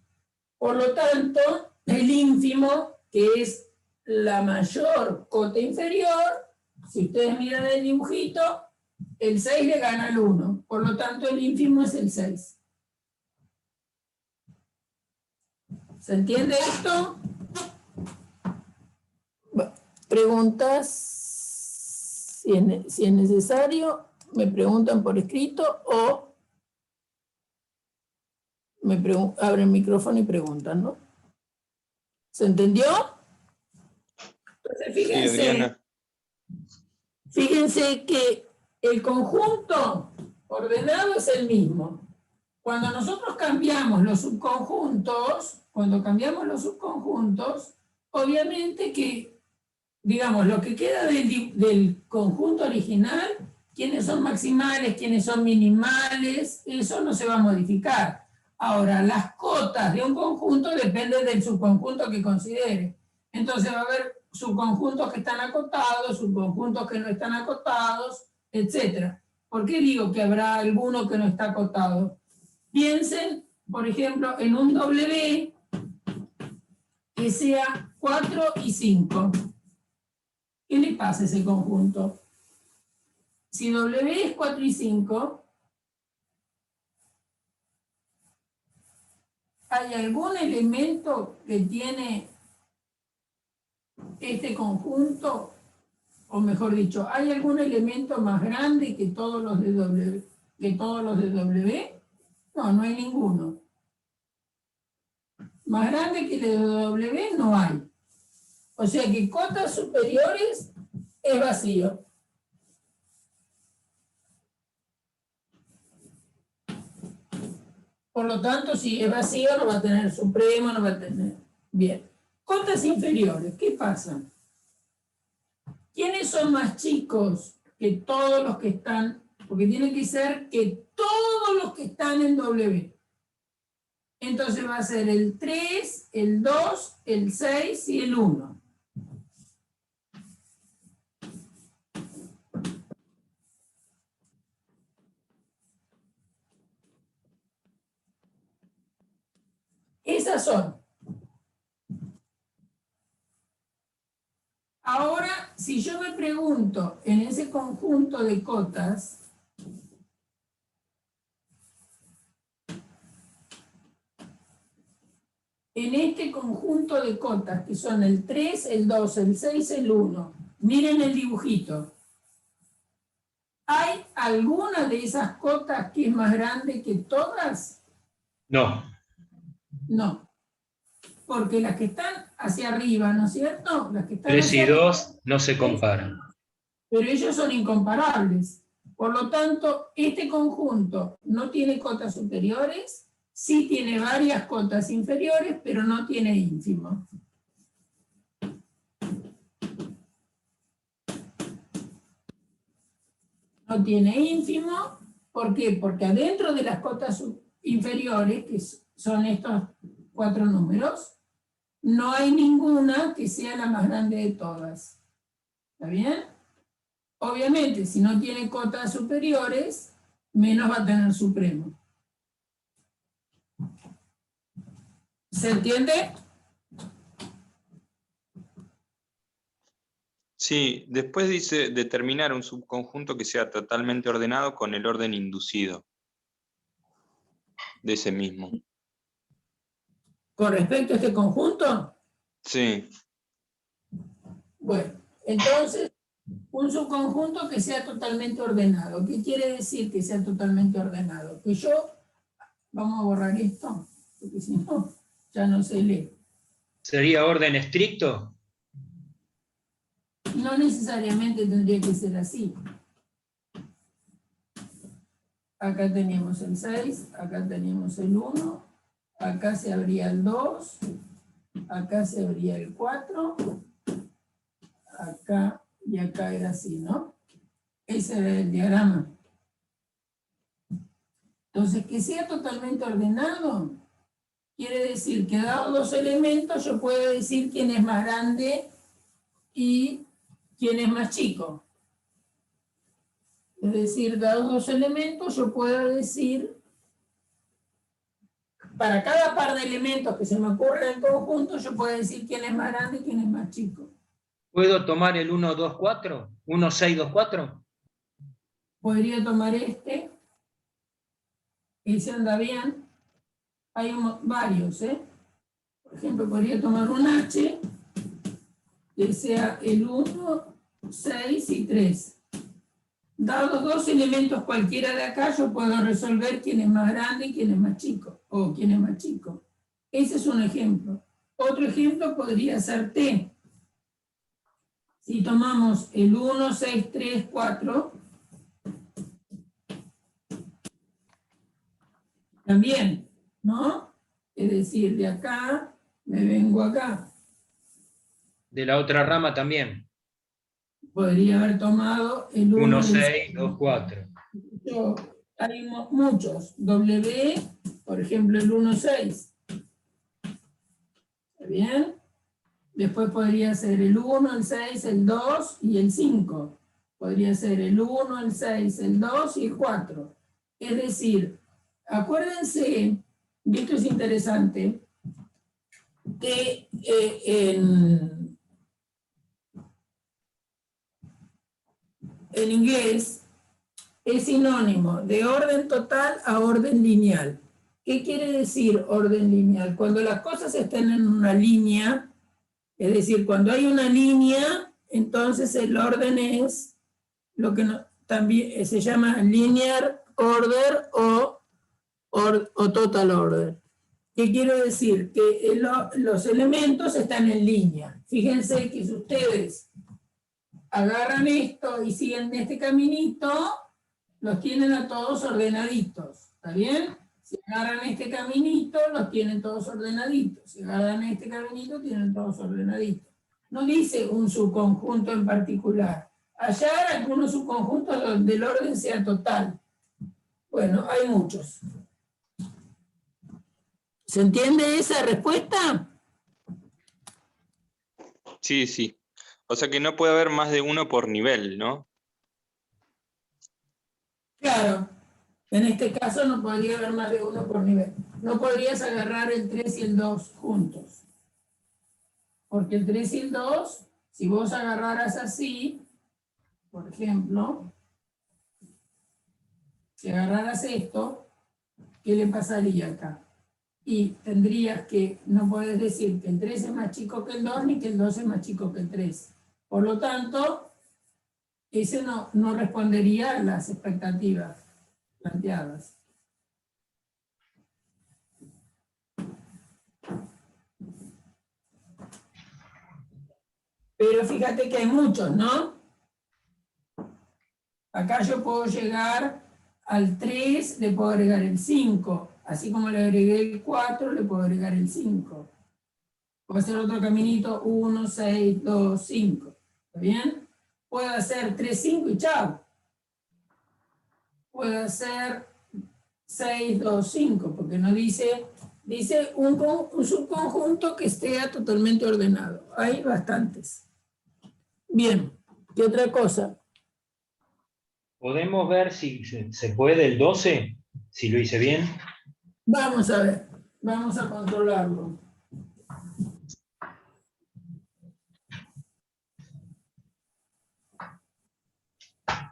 Speaker 1: Por lo tanto, el ínfimo, que es la mayor cota inferior, si ustedes miran el dibujito, el 6 le gana al 1. Por lo tanto, el ínfimo es el 6. ¿Se entiende esto? Bueno, preguntas, si es necesario, me preguntan por escrito o abren el micrófono y preguntan, ¿no? ¿Se entendió? Entonces,
Speaker 5: Sí, Adriana.
Speaker 1: Fíjense que el conjunto ordenado es el mismo. Cuando nosotros cambiamos los subconjuntos, obviamente que, digamos, lo que queda del conjunto original, quiénes son maximales, quiénes son minimales, eso no se va a modificar. Ahora, las cotas de un conjunto dependen del subconjunto que considere. Entonces va a haber subconjuntos que están acotados, subconjuntos que no están acotados, etc. ¿Por qué digo que habrá alguno que no está acotado? Piensen, por ejemplo, en un W que sea 4 y 5. ¿Qué le pasa a ese conjunto? Si W es 4 y 5, ¿hay algún elemento que tiene este conjunto? O mejor dicho, ¿hay algún elemento más grande que todos los de W? No, no hay ninguno. Más grande que el de W no hay. O sea que cotas superiores es vacío. Por lo tanto, si es vacío, no va a tener supremo, no va a tener... Bien. Cotas inferiores, ¿qué pasa? ¿Quiénes son más chicos que todos los que están? Porque tiene que ser que todos los que están en W. Entonces va a ser el 3, el 2, el 6 y el 1. Esas son. Ahora, si yo me pregunto en ese conjunto de cotas, en este conjunto de cotas, que son el 3, el 2, el 6, el 1, miren el dibujito. ¿Hay alguna de esas cotas que es más grande que todas?
Speaker 4: No.
Speaker 1: No. Porque las que están hacia arriba, ¿no es cierto? Las que están
Speaker 4: 3
Speaker 1: hacia
Speaker 4: y
Speaker 1: arriba,
Speaker 4: 2 no se comparan.
Speaker 1: pero ellos son incomparables. Por lo tanto, este conjunto no tiene cotas superiores, sí tiene varias cotas inferiores, pero no tiene ínfimo. No tiene ínfimo, ¿por qué? Porque adentro de las cotas inferiores, que son estos 4 números, no hay ninguna que sea la más grande de todas. ¿Está bien? Obviamente, si no tiene cotas superiores, menos va a tener supremo. ¿Se entiende?
Speaker 5: Sí, después dice determinar un subconjunto que sea totalmente ordenado con el orden inducido de ese mismo.
Speaker 1: ¿Con respecto a este conjunto?
Speaker 5: Sí,
Speaker 1: Bueno, entonces, un subconjunto que sea totalmente ordenado. ¿Qué quiere decir que sea totalmente ordenado? Que yo, vamos a borrar esto, porque si no, ya no se lee.
Speaker 4: ¿Sería orden estricto?
Speaker 1: No necesariamente tendría que ser así. acá teníamos el 6, acá teníamos el 1, acá se abría el 2, acá se abría el 4, acá y acá era así, ¿no? Ese era el diagrama. Entonces, que sea totalmente ordenado, quiere decir que dados dos elementos, yo puedo decir quién es más grande y quién es más chico. Es decir, dados dos elementos, yo puedo decir, para cada par de elementos que se me ocurre en conjunto, yo puedo decir quién es más grande y quién es más chico.
Speaker 4: ¿Puedo tomar el 1, 2, 4? ¿1, 6, 2, 4?
Speaker 1: Podría tomar este, ese anda bien. Hay varios, ¿eh? Por ejemplo, podría tomar un H, que sea el 1, 6 y 3. Dados dos elementos cualquiera de acá, yo puedo resolver quién es más grande y quién es más chico, o quién es más chico. Ese es un ejemplo. Otro ejemplo podría ser T. Si tomamos el 1, 6, 3, 4, también, ¿no? Es decir, de acá me vengo acá.
Speaker 4: De la otra rama también.
Speaker 1: Podría haber tomado el 1,
Speaker 4: 1, 6, 2, 4.
Speaker 1: Hay muchos. W, por ejemplo, el 1, 6. ¿Está bien? Después podría ser el 1, el 6, el 2 y el 5. Podría ser el 1, el 6, el 2 y el 4. Es decir, acuérdense, y esto es interesante, que en inglés es sinónimo de orden total a orden lineal. ¿Qué quiere decir orden lineal? Cuando las cosas están en una línea, es decir, cuando hay una línea, entonces el orden es lo que también se llama linear order o total order. ¿Qué quiero decir? Que los elementos están en línea. Fíjense que si ustedes agarran esto y siguen este caminito, los tienen a todos ordenaditos. ¿Está bien? Si agarran este caminito, los tienen todos ordenaditos. Si agarran este caminito, tienen todos ordenaditos. No dice un subconjunto en particular. Hallar algunos subconjuntos donde el orden sea total. Bueno, hay muchos. ¿Se entiende esa respuesta?
Speaker 5: Sí, sí. O sea que no puede haber más de uno por nivel, ¿no?
Speaker 1: Claro. En este caso no podría haber más de uno por nivel. No podrías agarrar el 3 y el 2 juntos. Porque el 3 y el 2, si vos agarraras así, por ejemplo, si agarraras esto, ¿qué le pasaría acá? Y tendrías que, no puedes decir que el 3 es más chico que el 2, ni que el 2 es más chico que el 3. Por lo tanto, ese no respondería a las expectativas planteadas. Pero fíjate que hay muchos, ¿no? Acá yo puedo llegar al 3, le puedo agregar el 5. Así como le agregué el 4, le puedo agregar el 5. Puedo hacer otro caminito, 1, 6, 2, 5. ¿Está bien? Puedo hacer 3, 5 y chao. Puedo hacer 6, 2, 5, porque no dice un subconjunto que esté totalmente ordenado. Hay bastantes. Bien, ¿qué otra cosa?
Speaker 4: ¿Podemos ver si se puede el 12? Si lo hice bien.
Speaker 1: Vamos a ver, vamos a controlarlo.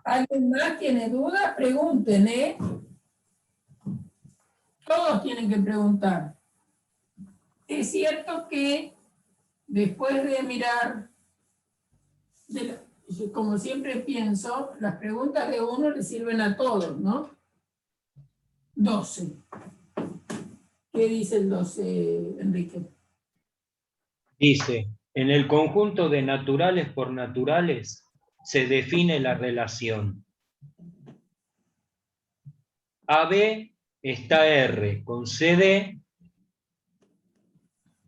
Speaker 1: ¿Alguien más tiene dudas? Pregunten, ¿eh? Todos tienen que preguntar. Es cierto que después de mirar, como siempre pienso, las preguntas de uno le sirven a todos, ¿no? 12. ¿Qué dice el 12, Enrique?
Speaker 4: Dice, en el conjunto de naturales por naturales se define la relación. AB está R con CD,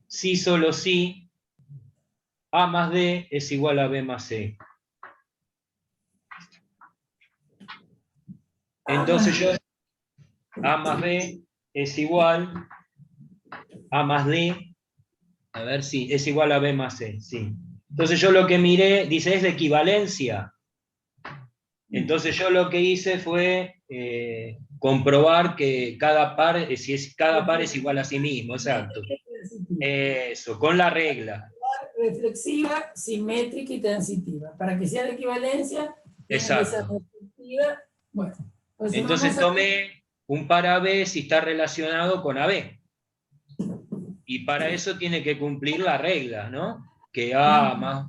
Speaker 4: si solo si A más D es igual a B más C. Entonces yo, A más B es igual A más D, a ver si es igual a B más C, sí. Entonces yo lo que miré, dice, es de equivalencia. Entonces yo lo que hice fue comprobar que cada par es igual a sí mismo, exacto. Eso, con la regla.
Speaker 1: Reflexiva, simétrica y transitiva. Para que sea de equivalencia, tiene que ser
Speaker 4: Exacto.
Speaker 1: reflexiva. Bueno,
Speaker 4: Entonces
Speaker 1: vamos a-
Speaker 4: tomé un par AB si está relacionado con AB. Y para eso tiene que cumplir la regla, ¿no? Que A más...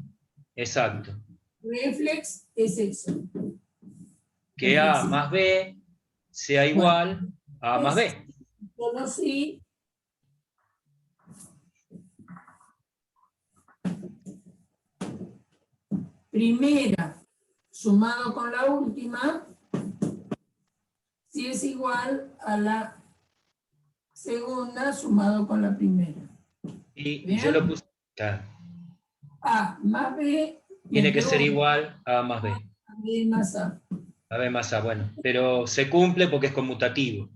Speaker 4: Exacto.
Speaker 1: reflex es eso.
Speaker 4: Que A más B sea igual a A más B.
Speaker 1: Solo si primera sumado con la última, si es igual a la segunda sumado con la primera.
Speaker 4: Y
Speaker 1: Bien.
Speaker 4: yo lo puse... Claro.
Speaker 1: A más B
Speaker 4: Tiene que ser igual a A más B.
Speaker 1: a B más A.
Speaker 4: A B más A, bueno. Pero se cumple porque es conmutativo.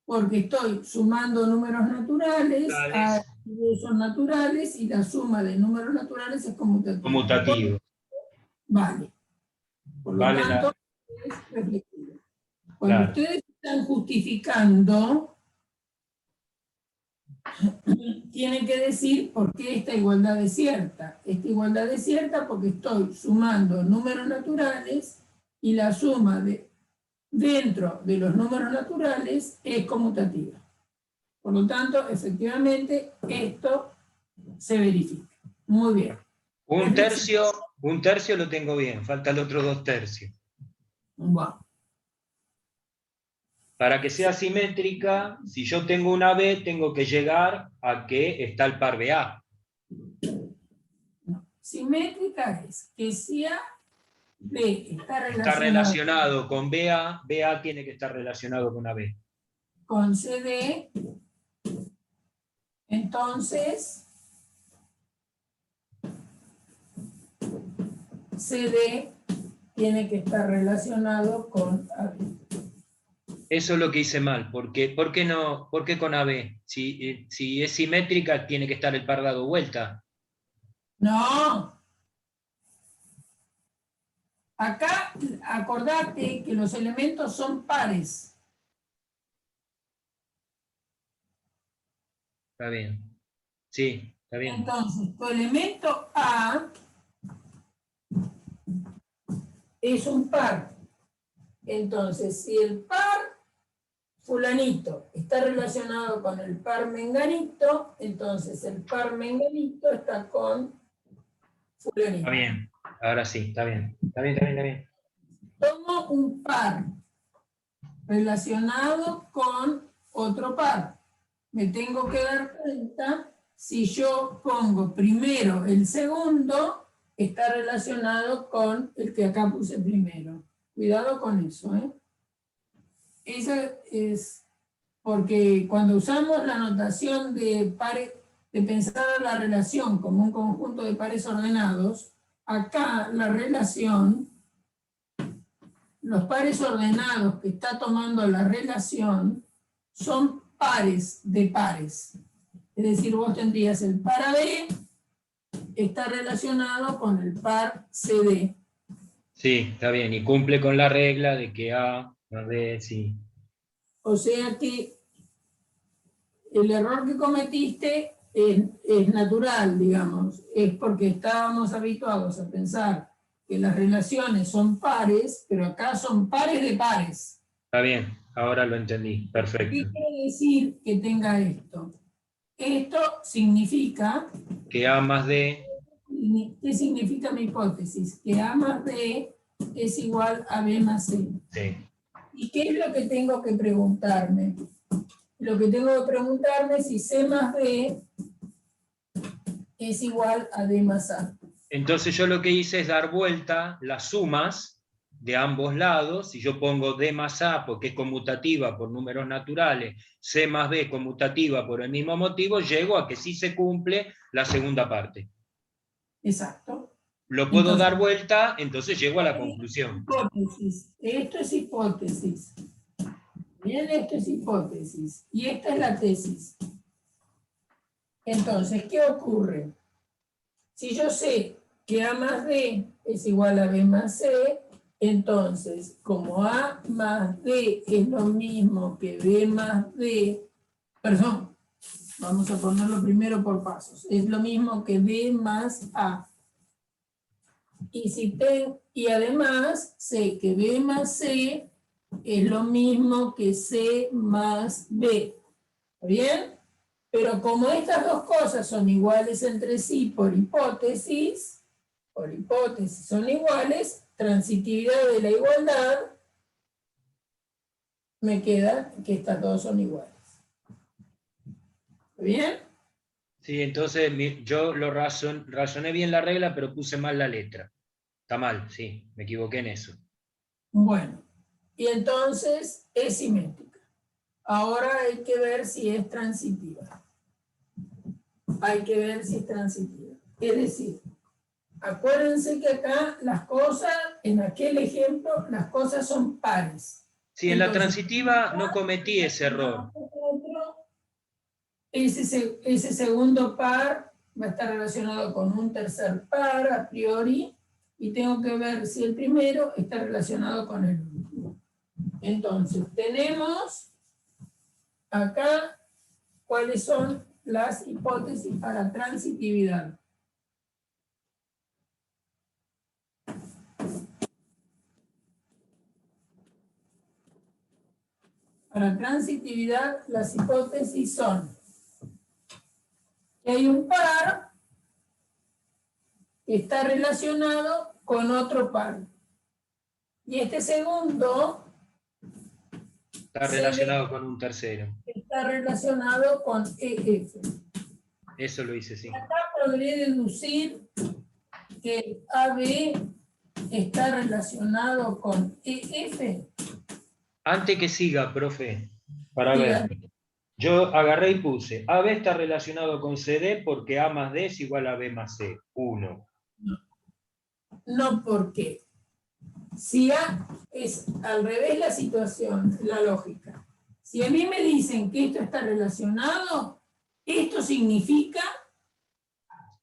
Speaker 1: Porque estoy sumando números naturales,
Speaker 4: Naturales.
Speaker 1: son naturales, y la suma de números naturales es conmutativa.
Speaker 4: Conmutativo.
Speaker 1: Vale. Por lo
Speaker 4: Vale
Speaker 1: tanto,
Speaker 4: la...
Speaker 1: es reflexivo. Cuando
Speaker 4: Claro.
Speaker 1: ustedes están justificando, tienen que decir por qué esta igualdad es cierta. Esta igualdad es cierta porque estoy sumando números naturales y la suma dentro de los números naturales es conmutativa. Por lo tanto, efectivamente, esto se verifica. Muy bien.
Speaker 4: Un tercio lo tengo bien, falta el otro 2/3.
Speaker 1: Wow.
Speaker 4: Para que sea simétrica, si yo tengo una B, tengo que llegar a que está el par BA.
Speaker 1: Simétrica es que si A, B
Speaker 4: Está relacionado con BA, BA tiene que estar relacionado con AB.
Speaker 1: con CD, entonces CD tiene que estar relacionado con AB.
Speaker 4: Eso es lo que hice mal. ¿Por qué con AB? Si es simétrica, tiene que estar el par dado vuelta.
Speaker 1: No. Acá, acordate que los elementos son pares.
Speaker 4: Está bien. Sí, está bien.
Speaker 1: Entonces, tu elemento A es un par. Entonces, si el par fulanito está relacionado con el par menganito, entonces el par menganito está con fulanito.
Speaker 4: Está bien. Ahora sí, está bien. Está bien.
Speaker 1: Tomo un par relacionado con otro par. Me tengo que dar cuenta si yo pongo primero el segundo, está relacionado con el que acá puse primero. Cuidado con eso, ¿eh? Eso es porque cuando usamos la notación de pares, de pensar la relación como un conjunto de pares ordenados, acá la relación, los pares ordenados que está tomando la relación son pares de pares. Es decir, vos tendrías el par AB, está relacionado con el par CD.
Speaker 4: Sí, está bien. Y cumple con la regla de que A, B, sí.
Speaker 1: O sea que el error que cometiste es natural, digamos. Es porque estábamos habituados a pensar que las relaciones son pares, pero acá son pares de pares.
Speaker 4: Está bien, ahora lo entendí. Perfecto.
Speaker 1: ¿Qué quiere decir que tenga esto? Esto significa...
Speaker 4: Que A más D...
Speaker 1: ¿Qué significa mi hipótesis? Que A más B es igual a B más C.
Speaker 4: Sí.
Speaker 1: ¿Y qué es lo que tengo que preguntarme? Lo que tengo que preguntarme es si C más D es igual a D más A.
Speaker 4: Entonces yo lo que hice es dar vuelta las sumas de ambos lados. Si yo pongo D más A porque es conmutativa por números naturales, C más B conmutativa por el mismo motivo, llego a que sí se cumple la segunda parte.
Speaker 1: Exacto.
Speaker 4: Lo puedo
Speaker 1: Entonces,
Speaker 4: dar vuelta, entonces llego a la conclusión.
Speaker 1: Hipótesis. Esto es hipótesis. Bien, esto es hipótesis. Y esta es la tesis. Entonces, ¿qué ocurre? Si yo sé que A más D es igual a B más C, entonces, como A más D es lo mismo que B más D, perdón, vamos a ponerlo primero por pasos, es lo mismo que B más A. Y además sé que B más C es lo mismo que C más B. ¿Está bien? Pero como estas dos cosas son iguales entre sí por hipótesis son iguales, transitividad de la igualdad, me queda que estas dos son iguales. ¿Está bien?
Speaker 4: Sí, entonces yo lo razoné bien la regla, pero puse mal la letra. Está mal, sí, me equivoqué en eso.
Speaker 1: Bueno, y entonces es simétrica. Ahora hay que ver si es transitiva. Hay que ver si es transitiva. Es decir, acuérdense que acá las cosas, en aquel ejemplo, las cosas son pares.
Speaker 4: Sí, en la
Speaker 1: Entonces,
Speaker 4: transitiva no cometí ese error.
Speaker 1: Ese segundo par va a estar relacionado con un tercer par a priori, y tengo que ver si el primero está relacionado con el último. Entonces, tenemos acá cuáles son las hipótesis para transitividad. Para transitividad, las hipótesis son que hay un par que está relacionado con otro par. Y este segundo
Speaker 4: Está relacionado con un tercero.
Speaker 1: está relacionado con EF.
Speaker 4: Eso lo hice, sí.
Speaker 1: Acá podré deducir que AB está relacionado con EF.
Speaker 4: Antes que siga, profe, para
Speaker 1: Diga.
Speaker 4: ver. Yo agarré y puse, AB está relacionado con CD porque A más D es igual a B más C. 1.
Speaker 1: No, porque si A es al revés la situación, la lógica. Si a mí me dicen que esto está relacionado, esto significa,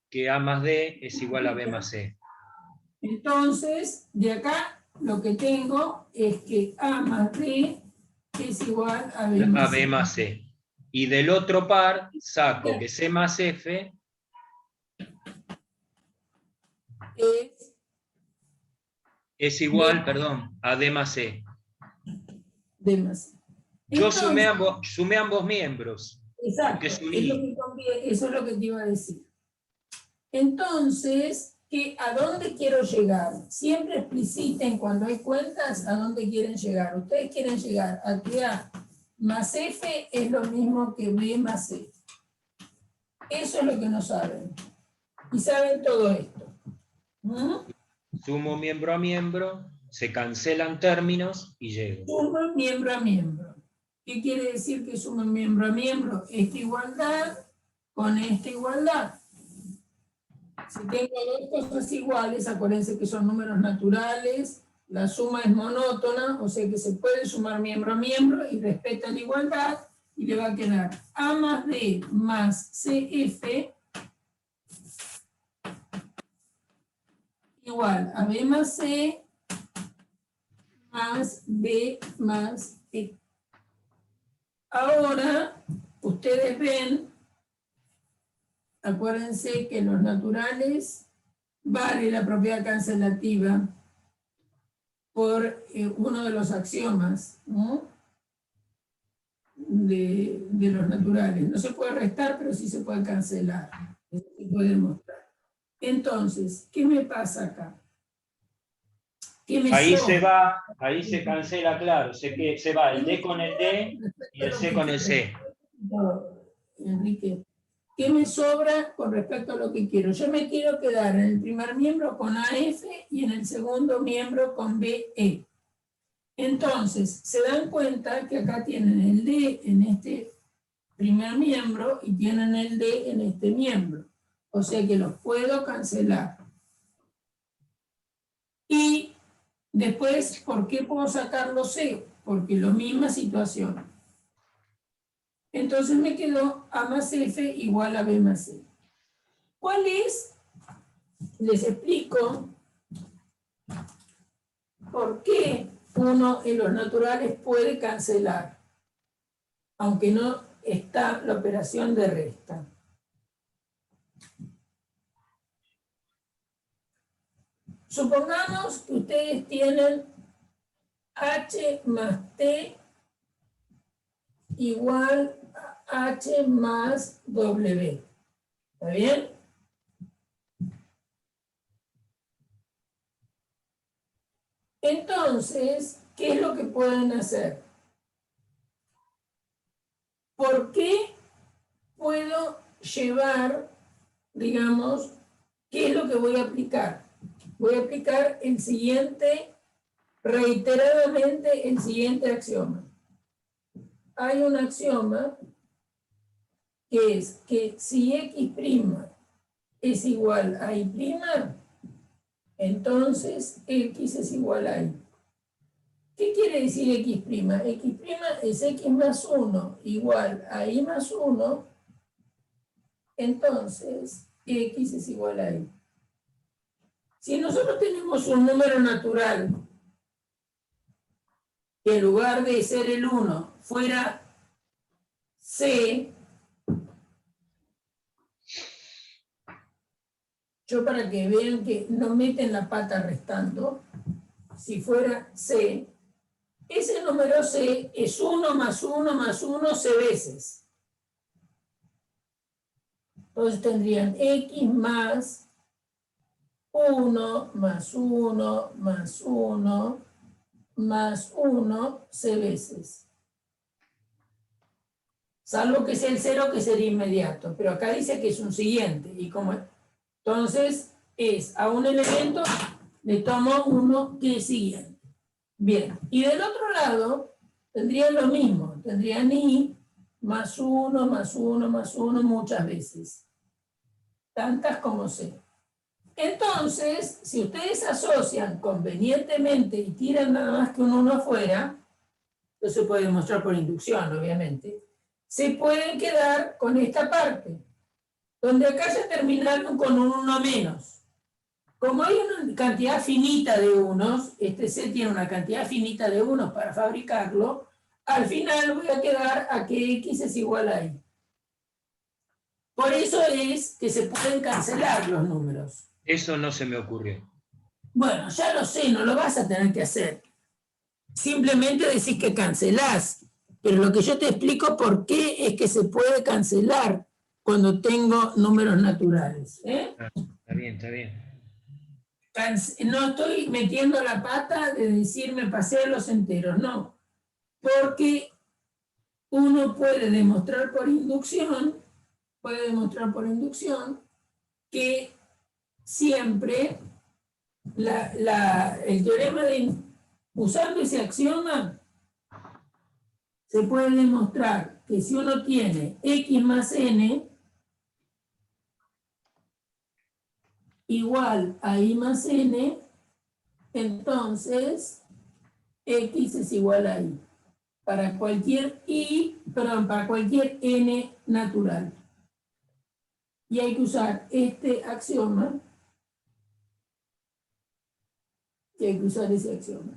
Speaker 4: Que A más D es igual a B más C.
Speaker 1: entonces, de acá lo que tengo es que A más D es igual a B
Speaker 4: A
Speaker 1: más
Speaker 4: B
Speaker 1: C.
Speaker 4: más C. Y del otro par saco que C más F es igual, perdón, a D más C.
Speaker 1: D más C.
Speaker 4: Yo
Speaker 1: Entonces,
Speaker 4: sumé ambos miembros.
Speaker 1: exacto,
Speaker 4: Porque es un
Speaker 1: es lo
Speaker 4: I.
Speaker 1: que conviene, eso es lo que te iba a decir. Entonces, ¿a dónde quiero llegar? Siempre expliciten cuando hay cuentas a dónde quieren llegar. Ustedes quieren llegar a que A más F es lo mismo que B más C. Eso es lo que no saben. Y saben todo esto. ¿Mm?
Speaker 4: Sumo miembro a miembro, se cancelan términos y llego.
Speaker 1: Suman miembro a miembro. ¿Qué quiere decir que suman miembro a miembro? Esta igualdad con esta igualdad. Si tengo dos cosas iguales, acuérdense que son números naturales, la suma es monótona, o sea que se puede sumar miembro a miembro y respeta la igualdad, y le va a quedar A más D más CF igual a B más C más B más E. Ahora, ustedes ven, acuérdense que los naturales vale la propiedad cancelativa por uno de los axiomas, ¿no? de los naturales. No se puede restar, pero sí se puede cancelar. Eso se puede demostrar. Entonces, ¿qué me pasa acá? ¿Qué me
Speaker 4: Ahí
Speaker 1: sobra?
Speaker 4: ahí se cancela, claro, se va el D con el D y el C con el C.
Speaker 1: Enrique, ¿Qué me sobra con respecto a lo que quiero? Yo me quiero quedar en el primer miembro con AF y en el segundo miembro con BE. Entonces, se dan cuenta que acá tienen el D en este primer miembro y tienen el D en este miembro. O sea que los puedo cancelar. Y después, ¿por qué puedo sacar los C? Porque la misma situación. Entonces me quedó A más F igual a B más C. ¿Cuál es? Les explico por qué uno en los naturales puede cancelar, aunque no está la operación de resta. Supongamos que ustedes tienen H más T igual a H más W. ¿Está bien? Entonces, ¿qué es lo que pueden hacer? ¿Por qué puedo llevar, digamos, qué es lo que voy a aplicar? Voy a aplicar el siguiente, reiteradamente el siguiente axioma. Hay un axioma que es que si X' es igual a Y', entonces X es igual a Y. ¿Qué quiere decir X'? X' es X más 1 igual a Y más 1, entonces X es igual a Y. Si nosotros tenemos un número natural que en lugar de ser el 1 fuera C, yo para que vean que no meten la pata restando, si fuera C, ese número C es 1 más 1 más 1 C veces. Entonces tendrían X más 1 más 1 más 1 más 1 C veces. Salvo que sea el 0, que sería inmediato. Pero acá dice que es un siguiente. Y como entonces es a un elemento le tomo uno que es siguiente. Bien. Y del otro lado tendrían lo mismo. Tendrían Y más 1 más 1 más 1 muchas veces. Tantas como C. Entonces, si ustedes asocian convenientemente y tiran nada más que un 1 afuera, no se puede demostrar por inducción, obviamente, se pueden quedar con esta parte, donde acá ya terminaron con un 1 menos. Como hay una cantidad finita de unos, este C tiene una cantidad finita de unos para fabricarlo, al final voy a quedar a que X es igual a Y. Por eso es que se pueden cancelar los números.
Speaker 4: Eso no se me ocurrió.
Speaker 1: Bueno, ya lo sé, no lo vas a tener que hacer. Simplemente decís que cancelás. Pero lo que yo te explico por qué es que se puede cancelar cuando tengo números naturales.
Speaker 4: Está bien, está bien.
Speaker 1: No estoy metiendo la pata de decirme pasé a los enteros, no. Porque uno puede demostrar por inducción que siempre el teorema de usando ese axioma se puede demostrar que si uno tiene X más N igual a Y más N, entonces X es igual a Y. Para cualquier para cualquier N natural. Y hay que usar este axioma. Y hay que usar ese axioma.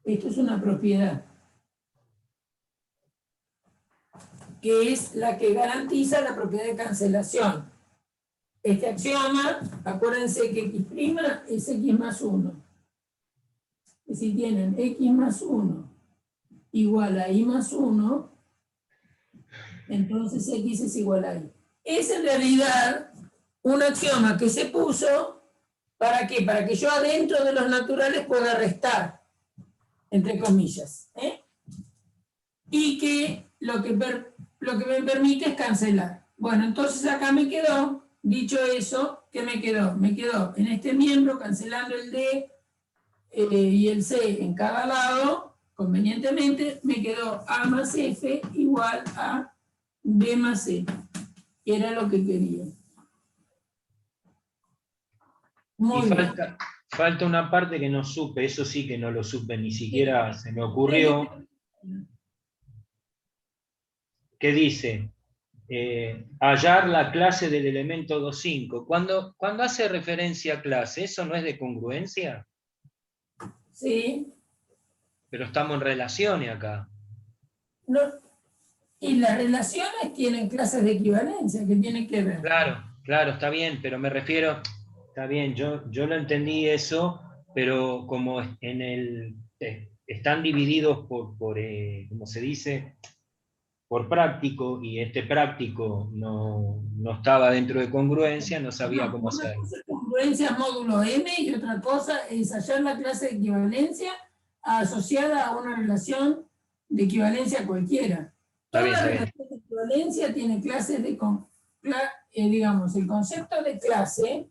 Speaker 1: Esto es una propiedad que es la que garantiza la propiedad de cancelación. Este axioma, acuérdense que X' es X más 1. Y si tienen X más 1 igual a Y más 1, entonces X es igual a Y. Es en realidad un axioma que se puso, ¿para qué? Para que yo adentro de los naturales pueda restar, entre comillas. Y que lo que me permite es cancelar. Bueno, entonces acá me quedó, dicho eso, ¿qué me quedó? Me quedó en este miembro, cancelando el D y el C en cada lado, convenientemente, me quedó A más F igual a B más C, que era lo que quería. Muy
Speaker 4: Y
Speaker 1: bien.
Speaker 4: falta una parte que no supe, eso sí que no lo supe, ni siquiera se me ocurrió, que dice, hallar la clase del elemento 2.5. Cuando hace referencia a clase, ¿eso no es de congruencia?
Speaker 1: Sí.
Speaker 4: Pero estamos en relaciones acá.
Speaker 1: No, y las relaciones tienen clases de equivalencia, que tienen que ver.
Speaker 4: Claro, está bien, pero me refiero, está bien, yo lo entendí eso, pero como en el están divididos por ¿cómo se dice? Por práctico, y este práctico no estaba dentro de congruencia, no sabía
Speaker 1: No,
Speaker 4: cómo
Speaker 1: una
Speaker 4: hacerlo.
Speaker 1: cosa es congruencia módulo M y otra cosa es hallar la clase de equivalencia asociada a una relación de equivalencia cualquiera.
Speaker 4: Está
Speaker 1: Toda
Speaker 4: bien, está bien.
Speaker 1: relación de equivalencia tiene clases de, digamos, el concepto de clase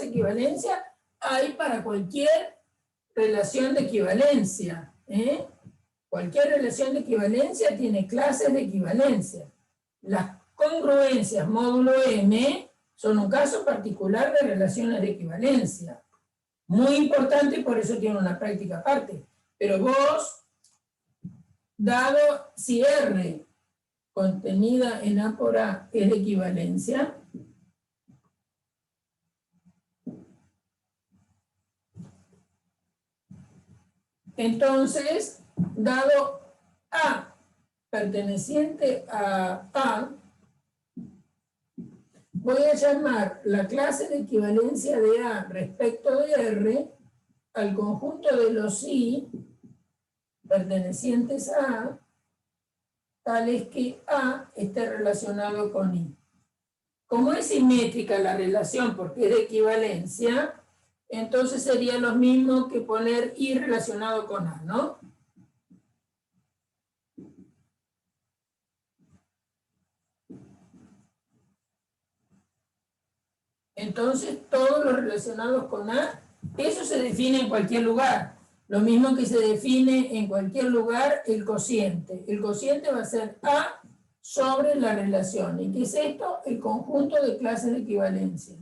Speaker 1: equivalencia hay para cualquier relación de equivalencia. Cualquier relación de equivalencia tiene clases de equivalencia. Las congruencias módulo M son un caso particular de relaciones de equivalencia. Muy importante, por eso tiene una práctica aparte. Pero vos, dado si R contenida en A por A es de equivalencia, entonces, dado A perteneciente a A, voy a llamar la clase de equivalencia de A respecto de R al conjunto de los I pertenecientes a A, tales que A esté relacionado con I. Como es simétrica la relación porque es de equivalencia, entonces sería lo mismo que poner I relacionado con A, ¿no? Entonces, todos los relacionados con A, eso se define en cualquier lugar. Lo mismo que se define en cualquier lugar el cociente. El cociente va a ser A sobre la relación. ¿Y qué es esto? El conjunto de clases de equivalencia.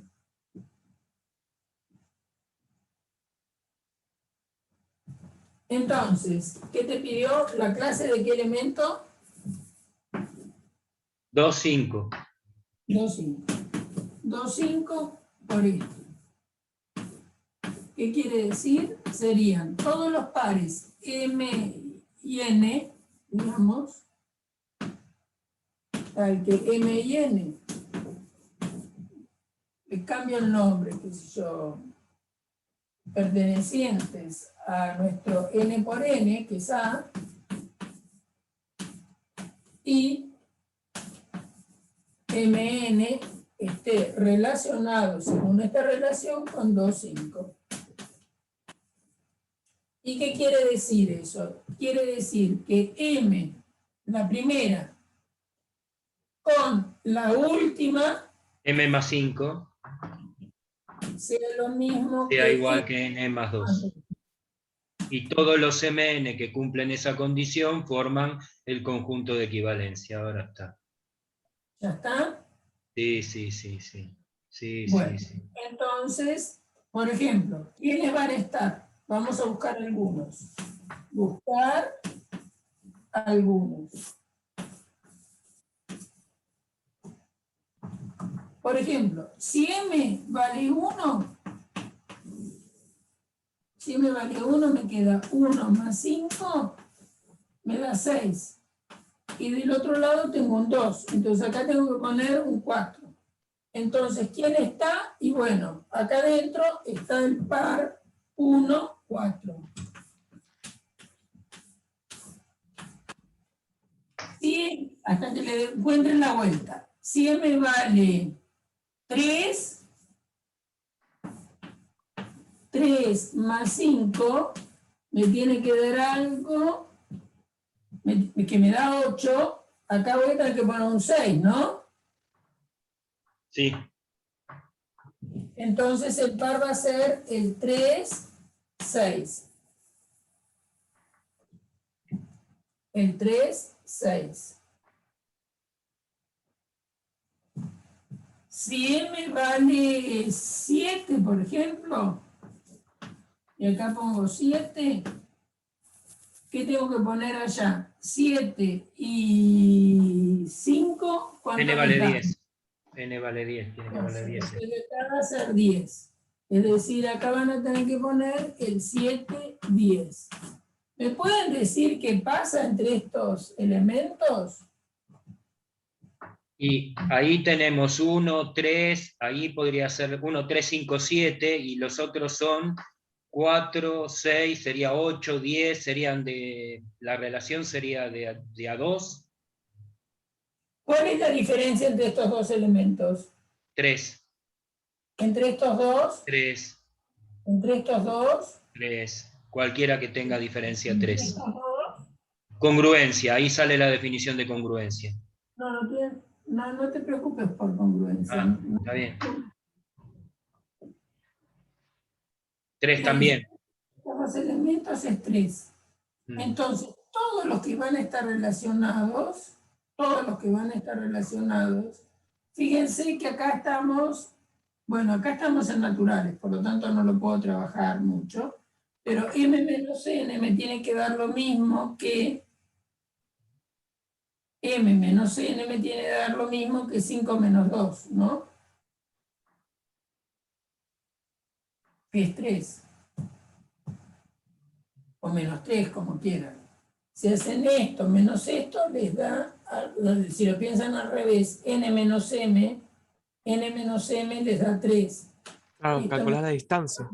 Speaker 1: Entonces, ¿qué te pidió? ¿La clase de qué elemento?
Speaker 4: 2.5.
Speaker 1: 2,5. 2,5 por esto. ¿Qué quiere decir? Serían todos los pares M y N, digamos, tal que M y N, le cambio el nombre, qué sé yo, pertenecientes a nuestro N por N, que es A, y MN esté relacionado, según esta relación, con 2,5. ¿Y qué quiere decir eso? Quiere decir que M, la primera, con la última,
Speaker 4: M más 5
Speaker 1: sea lo mismo
Speaker 4: sea
Speaker 1: que
Speaker 4: igual que N más 2. Y todos los MN que cumplen esa condición forman el conjunto de equivalencia. Ahora está.
Speaker 1: ¿Ya está?
Speaker 4: Sí.
Speaker 1: Bueno,
Speaker 4: Sí.
Speaker 1: entonces, por ejemplo, ¿quiénes van a estar? Vamos a buscar algunos. Buscar algunos. Por ejemplo, si M vale 1, si M vale 1, me queda 1 más 5, me da 6. Y del otro lado tengo un 2. Entonces acá tengo que poner un 4. Entonces, ¿quién está? Y bueno, acá adentro está el par 1, 4. Si, hasta que le encuentren la vuelta. Si M vale 3 más 5, me tiene que dar algo que me da 8, acá voy a tener que poner un 6, ¿no?
Speaker 4: Sí,
Speaker 1: Entonces el par va a ser el 3, 6. El 3, 6. Si m vale 7, por ejemplo, y acá pongo 7, ¿qué tengo que poner allá? 7 y 5, ¿cuánto
Speaker 4: n
Speaker 1: me
Speaker 4: vale
Speaker 1: da?
Speaker 4: 10. N vale 10, tiene que valer 10.
Speaker 1: Entonces, acá va a ser 10. Es decir, acá van a tener que poner el 7, 10. ¿Me pueden decir qué pasa entre estos elementos?
Speaker 4: Y ahí tenemos 1, 3, ahí podría ser 1, 3, 5, 7, y los otros son 4, 6, sería 8, 10, serían la relación sería de a 2,
Speaker 1: ¿Cuál es la diferencia entre estos dos elementos?
Speaker 4: 3,
Speaker 1: Entre estos dos,
Speaker 4: 3,
Speaker 1: entre estos dos,
Speaker 4: 3, cualquiera que tenga diferencia
Speaker 1: entre
Speaker 4: 3.
Speaker 1: estos dos.
Speaker 4: Congruencia, ahí sale la definición de congruencia.
Speaker 1: No te preocupes por congruencia.
Speaker 4: Ah, está bien. 3 también.
Speaker 1: Los elementos es 3. Entonces, todos los que van a estar relacionados, fíjense que acá estamos, bueno, acá estamos en naturales, por lo tanto no lo puedo trabajar mucho, pero m menos n me tiene que dar lo mismo que m menos n me tiene que dar lo mismo que 5 menos 2, ¿no? Que es 3. O menos 3, como quieran. Si hacen esto menos esto, les da, si lo piensan al revés, n menos m les da 3.
Speaker 3: Claro,
Speaker 1: Esto
Speaker 3: calcular la distancia.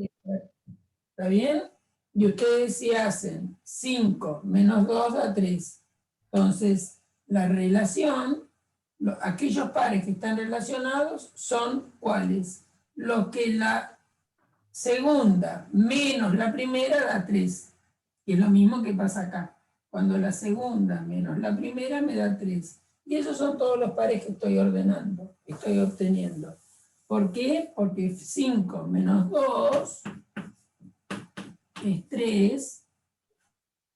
Speaker 1: ¿Está bien? Y ustedes si hacen 5 menos 2 da 3. Entonces, la relación, aquellos pares que están relacionados son ¿cuáles? Los que la segunda menos la primera da 3. Que es lo mismo que pasa acá. Cuando la segunda menos la primera me da 3. Y esos son todos los pares que estoy ordenando, que estoy obteniendo. ¿Por qué? Porque 5 menos 2 es 3.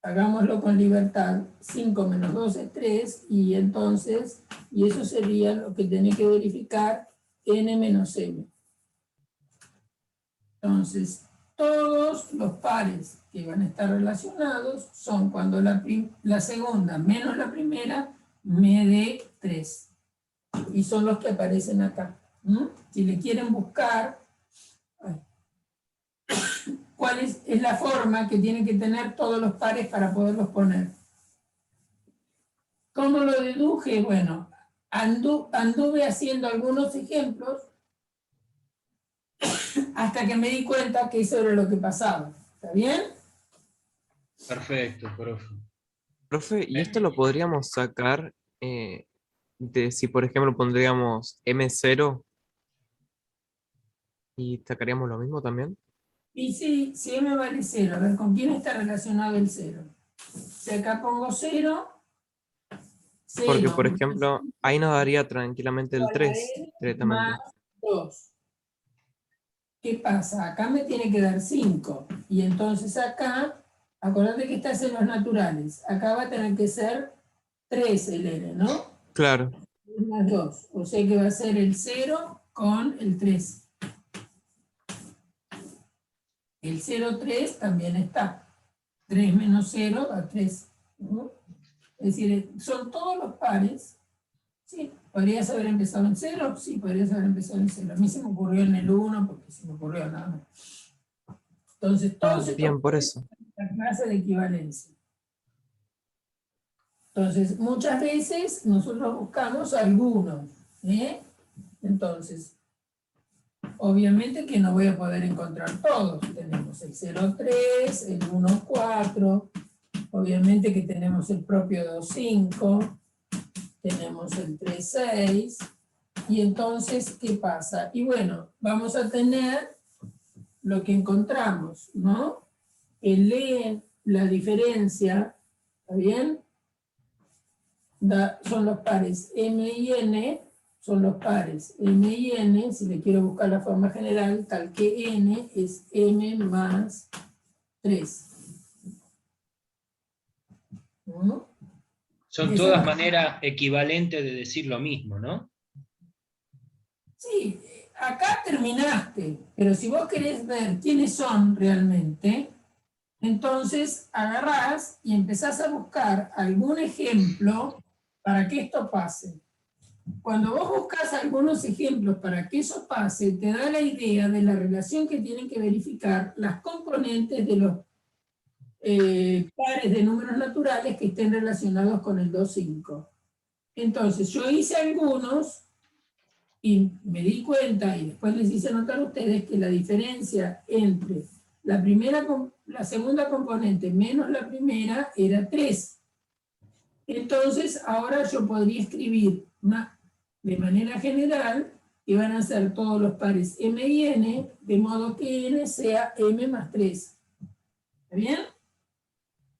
Speaker 1: Hagámoslo con libertad. 5 menos 2 es 3. Y entonces, y eso sería lo que tenés que verificar, n menos m. Entonces, todos los pares que van a estar relacionados son cuando la segunda menos la primera me dé 3. Y son los que aparecen acá. Si le quieren buscar, ¿cuál es la forma que tienen que tener todos los pares para poderlos poner? ¿Cómo lo deduje? Bueno, anduve haciendo algunos ejemplos hasta que me di cuenta que eso era lo que pasaba. ¿Está bien?
Speaker 4: Perfecto, profe.
Speaker 3: Profe, ¿y esto lo podríamos sacar de si, por ejemplo, pondríamos M0 y sacaríamos lo mismo también?
Speaker 1: Y si m vale 0, a ver, ¿con quién está relacionado el 0? Si acá pongo 0,
Speaker 3: Porque, por ejemplo, ahí nos daría tranquilamente el 3 directamente.
Speaker 1: más 2. ¿Qué pasa? Acá me tiene que dar 5. Y entonces acá, acordate que estás en los naturales. Acá va a tener que ser 3 el n, ¿no?
Speaker 3: Claro.
Speaker 1: Más 2. O sea que va a ser el 0 con el 3. El 0, 3 también está. 3 menos 0 da 3. ¿No? Es decir, son todos los pares. Sí, ¿podrías haber empezado en 0? Sí, podrías haber empezado en 0. A mí se me ocurrió en el 1 porque se me ocurrió nada más. Entonces, todos estos
Speaker 3: Bien, por eso.
Speaker 1: la clase de equivalencia. Entonces, muchas veces nosotros buscamos algunos. Entonces, obviamente que no voy a poder encontrar todos. Tenemos el 0,3, el 1,4, obviamente que tenemos el propio 2,5, tenemos el 3,6, y entonces, ¿qué pasa? Y bueno, vamos a tener lo que encontramos, ¿no? El leen la diferencia, ¿está bien? son los pares m y n, son los pares m y n, si le quiero buscar la forma general, tal que n es m más 3. ¿No?
Speaker 4: Son todas maneras equivalentes de decir lo mismo, ¿no?
Speaker 1: Sí, acá terminaste, pero si vos querés ver quiénes son realmente, entonces agarrás y empezás a buscar algún ejemplo para que esto pase. Cuando vos buscas algunos ejemplos para que eso pase, te da la idea de la relación que tienen que verificar las componentes de los pares de números naturales que estén relacionados con el 2, 5. Entonces yo hice algunos y me di cuenta, y después les hice notar a ustedes, que la diferencia entre la segunda componente menos la primera era 3. Entonces ahora yo podría escribir de manera general que van a ser todos los pares m y n, de modo que n sea m más 3. ¿Está bien?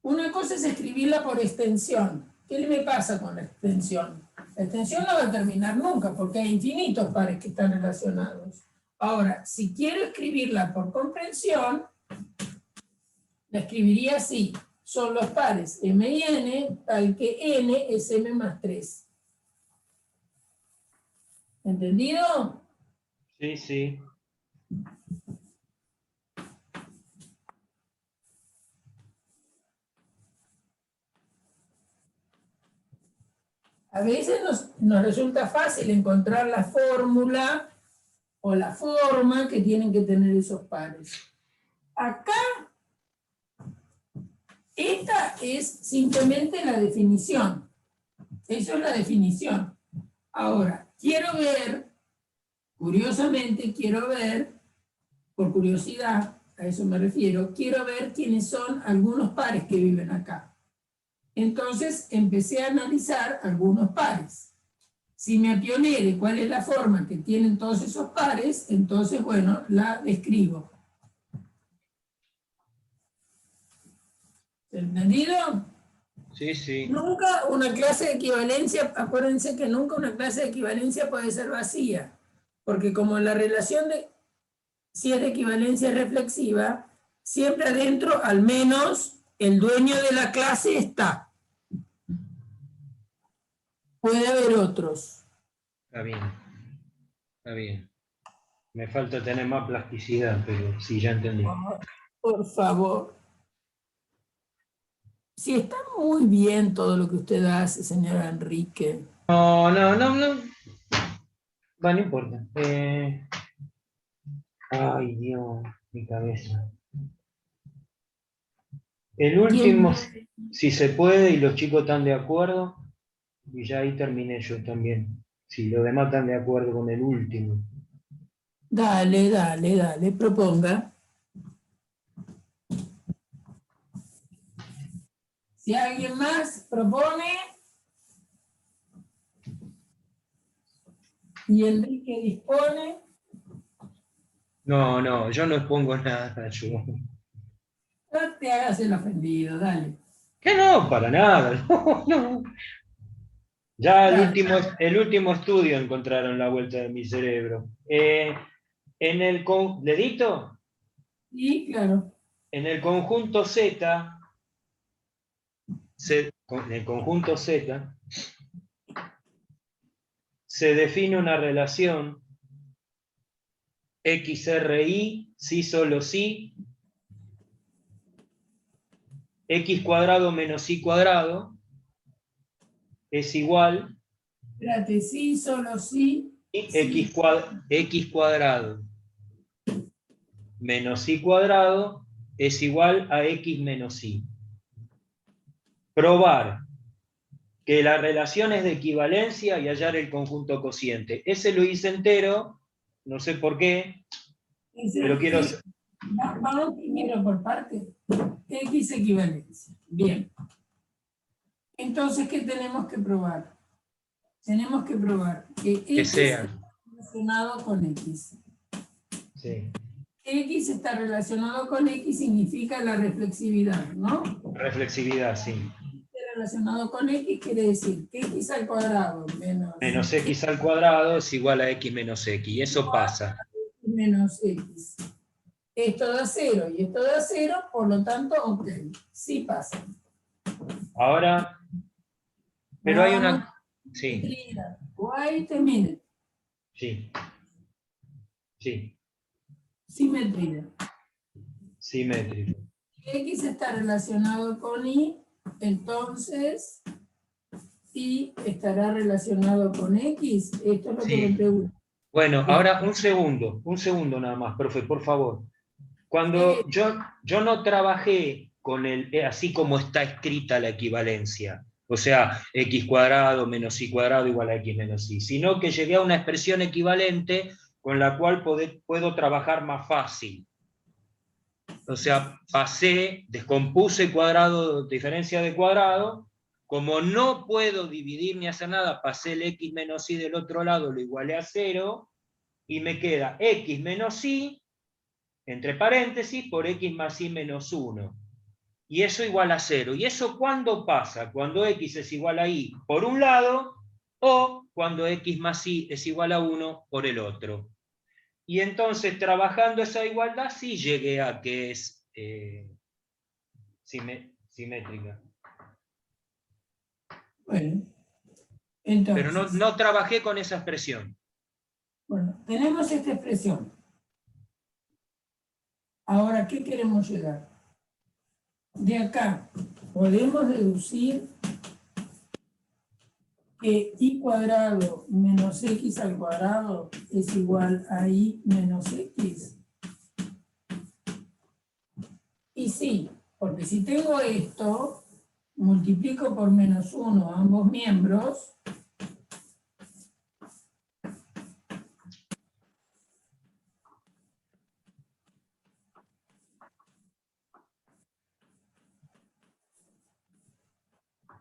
Speaker 1: Una cosa es escribirla por extensión. ¿Qué me pasa con la extensión? La extensión no va a terminar nunca, porque hay infinitos pares que están relacionados. Ahora, si quiero escribirla por comprensión, la escribiría así. Son los pares m y n, tal que n es m más 3. ¿Entendido?
Speaker 4: Sí, sí.
Speaker 1: A veces nos resulta fácil encontrar la fórmula o la forma que tienen que tener esos pares. Acá, esta es simplemente la definición. Eso es la definición. Ahora, quiero ver, curiosamente, por curiosidad, a eso me refiero, quiero ver quiénes son algunos pares que viven acá. Entonces empecé a analizar algunos pares. Si me apioné de cuál es la forma que tienen todos esos pares, entonces, bueno, la escribo. ¿Entendido?
Speaker 4: Sí, sí.
Speaker 1: Nunca una clase de equivalencia, acuérdense que nunca una clase de equivalencia puede ser vacía, porque como la relación si es de equivalencia reflexiva, siempre adentro al menos el dueño de la clase está. Puede haber otros.
Speaker 4: Está bien. Está bien. Me falta tener más plasticidad, pero sí, ya entendí.
Speaker 1: Por favor. Sí, está muy bien todo lo que usted hace, señora Enrique.
Speaker 4: No. Va, no importa. Ay, Dios, mi cabeza. El último, si se puede y los chicos están de acuerdo, y ya ahí terminé yo también. Si los demás están de acuerdo con el último.
Speaker 1: Dale, proponga. Si alguien más propone, y Enrique dispone.
Speaker 4: No, yo no expongo nada, yo.
Speaker 1: No te hagas el ofendido, dale.
Speaker 4: Que no, para nada, no. Ya
Speaker 1: Dale.
Speaker 4: el último estudio encontraron la vuelta de mi cerebro. En el ¿dedito?
Speaker 1: Sí, claro.
Speaker 4: En el conjunto Z, se define una relación XRI, sí solo sí, X cuadrado menos Y cuadrado es igual
Speaker 1: Espérate, sí, solo sí.
Speaker 4: X cuadrado menos Y cuadrado es igual a X menos Y. Probar que la relación es de equivalencia y hallar el conjunto cociente. Ese lo hice entero, no sé por qué, pero quiero...
Speaker 1: Vamos primero por parte. X equivalencia. Bien. Entonces, ¿qué tenemos que probar? Tenemos que probar que X está relacionado con X.
Speaker 4: Sí.
Speaker 1: X está relacionado con X significa la reflexividad, ¿no?
Speaker 4: Reflexividad, sí.
Speaker 1: Era relacionado con x quiere decir que x al cuadrado
Speaker 4: Menos x al cuadrado es igual a x menos x. Y eso pasa.
Speaker 1: menos x. Esto da 0 y esto da 0, por lo tanto, ok, sí pasa.
Speaker 4: Ahora, pero hay una...
Speaker 1: Vamos,
Speaker 4: Sí,
Speaker 1: simetría. Wait a minute.
Speaker 4: sí. Sí,
Speaker 1: Simetría.
Speaker 4: simétrico.
Speaker 1: X está relacionado con y, entonces y estará relacionado con x. Esto es lo
Speaker 4: Sí.
Speaker 1: que me pregunto.
Speaker 4: Bueno, ahora un segundo nada más, profe, por favor. Cuando yo no trabajé con así como está escrita la equivalencia, o sea, x cuadrado menos y cuadrado igual a x menos y, sino que llegué a una expresión equivalente con la cual puedo trabajar más fácil. O sea, descompuse cuadrado, diferencia de cuadrado, como no puedo dividir ni hacer nada, pasé el x menos y del otro lado, lo igualé a 0, y me queda x menos y, entre paréntesis, por x más y menos 1. Y eso igual a 0. ¿Y eso cuándo pasa? Cuando x es igual a y por un lado, o cuando x más y es igual a 1 por el otro. Y entonces, trabajando esa igualdad, sí llegué a que es simétrica.
Speaker 1: Bueno, entonces,
Speaker 4: Pero no trabajé con esa expresión.
Speaker 1: bueno, tenemos esta expresión. Ahora, ¿qué queremos llegar? De acá podemos deducir que y cuadrado menos x al cuadrado es igual a y menos x. Y sí, porque si tengo esto, multiplico por menos 1 ambos miembros,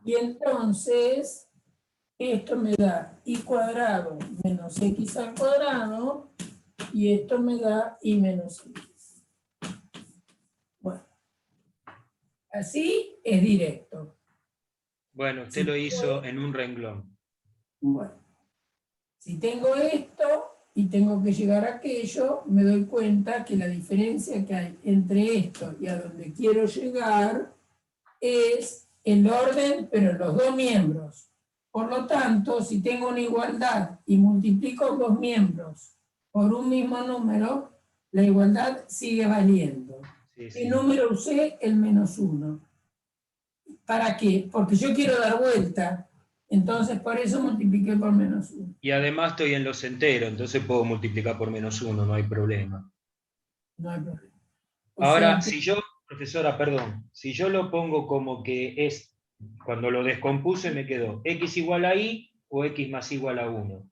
Speaker 1: y entonces esto me da y cuadrado menos x al cuadrado, y esto me da y menos x. Bueno, así es directo.
Speaker 4: Bueno, usted lo hizo en un renglón.
Speaker 1: Bueno, si tengo esto y tengo que llegar a aquello, me doy cuenta que la diferencia que hay entre esto y a donde quiero llegar es el orden, pero en los dos miembros. Por lo tanto, si tengo una igualdad y multiplico los miembros por un mismo número, la igualdad sigue valiendo.
Speaker 4: Sí,
Speaker 1: ¿Qué número usé? El menos 1. ¿Para qué? Porque yo quiero dar vuelta. Entonces, por eso multipliqué por menos 1.
Speaker 4: Y además estoy en los enteros, entonces puedo multiplicar por menos 1, no hay problema.
Speaker 1: No hay problema.
Speaker 4: Ahora, si yo, profesora, perdón, si yo lo pongo como que es, cuando lo descompuse me quedó x igual a y o x más igual a 1.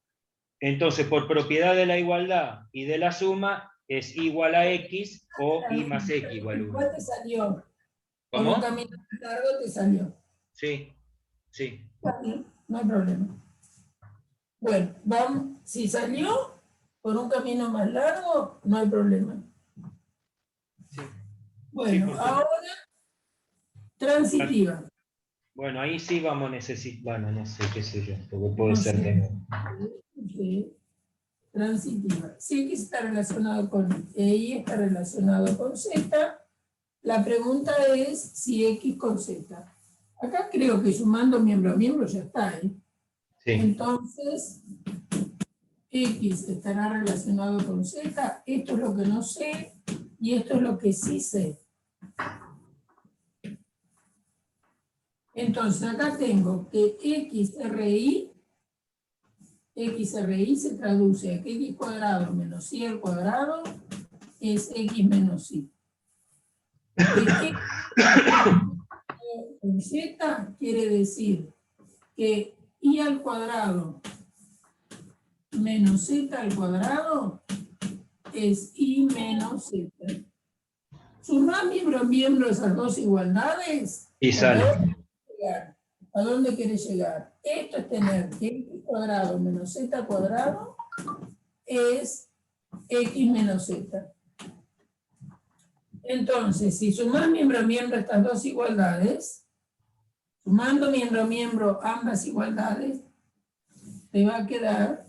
Speaker 4: Entonces, por propiedad de la igualdad y de la suma, es igual a x o y más x igual a 1.
Speaker 1: ¿Cuál te salió? Por un
Speaker 4: ¿Cómo?
Speaker 1: camino más largo te salió.
Speaker 4: Sí, sí.
Speaker 1: Bueno, no hay problema. Bueno, vamos, si salió por un camino más largo, no hay problema.
Speaker 4: Sí.
Speaker 1: Bueno,
Speaker 4: Sí,
Speaker 1: ahora, transitiva.
Speaker 4: Bueno, ahí sí vamos a necesitar, bueno, no sé, qué sé yo, porque puede
Speaker 1: No
Speaker 4: ser
Speaker 1: sé.
Speaker 4: que...
Speaker 1: Sí. Transitiva. Si X está relacionado con Y está relacionado con Z, la pregunta es si X con Z. Acá creo que sumando miembro a miembro ya está, ¿eh?
Speaker 4: Sí.
Speaker 1: Entonces, X estará relacionado con Z, esto es lo que no sé, y esto es lo que sí sé. Entonces, acá tengo que XRI se traduce a que X cuadrado menos Y al cuadrado es X menos Y. X con Z quiere decir que Y al cuadrado menos Z al cuadrado es Y menos Z. Sumar miembro a miembro esas dos igualdades.
Speaker 4: Y sale.
Speaker 1: ¿A dónde querés llegar? Esto es tener que X cuadrado menos Z cuadrado es X menos Z. Entonces, si sumás miembro a miembro estas dos igualdades, Sumando miembro a miembro ambas igualdades, te va a quedar,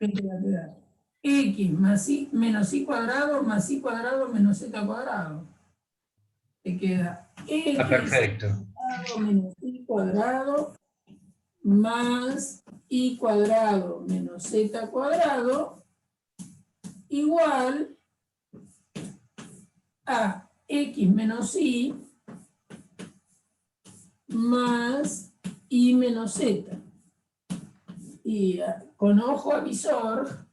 Speaker 1: ¿qué te va a quedar? X más y menos y cuadrado más y cuadrado menos z cuadrado. Te queda X
Speaker 4: Perfecto.
Speaker 1: cuadrado menos y cuadrado más y cuadrado menos z cuadrado igual a X menos y más y menos z. Y con ojo avisor,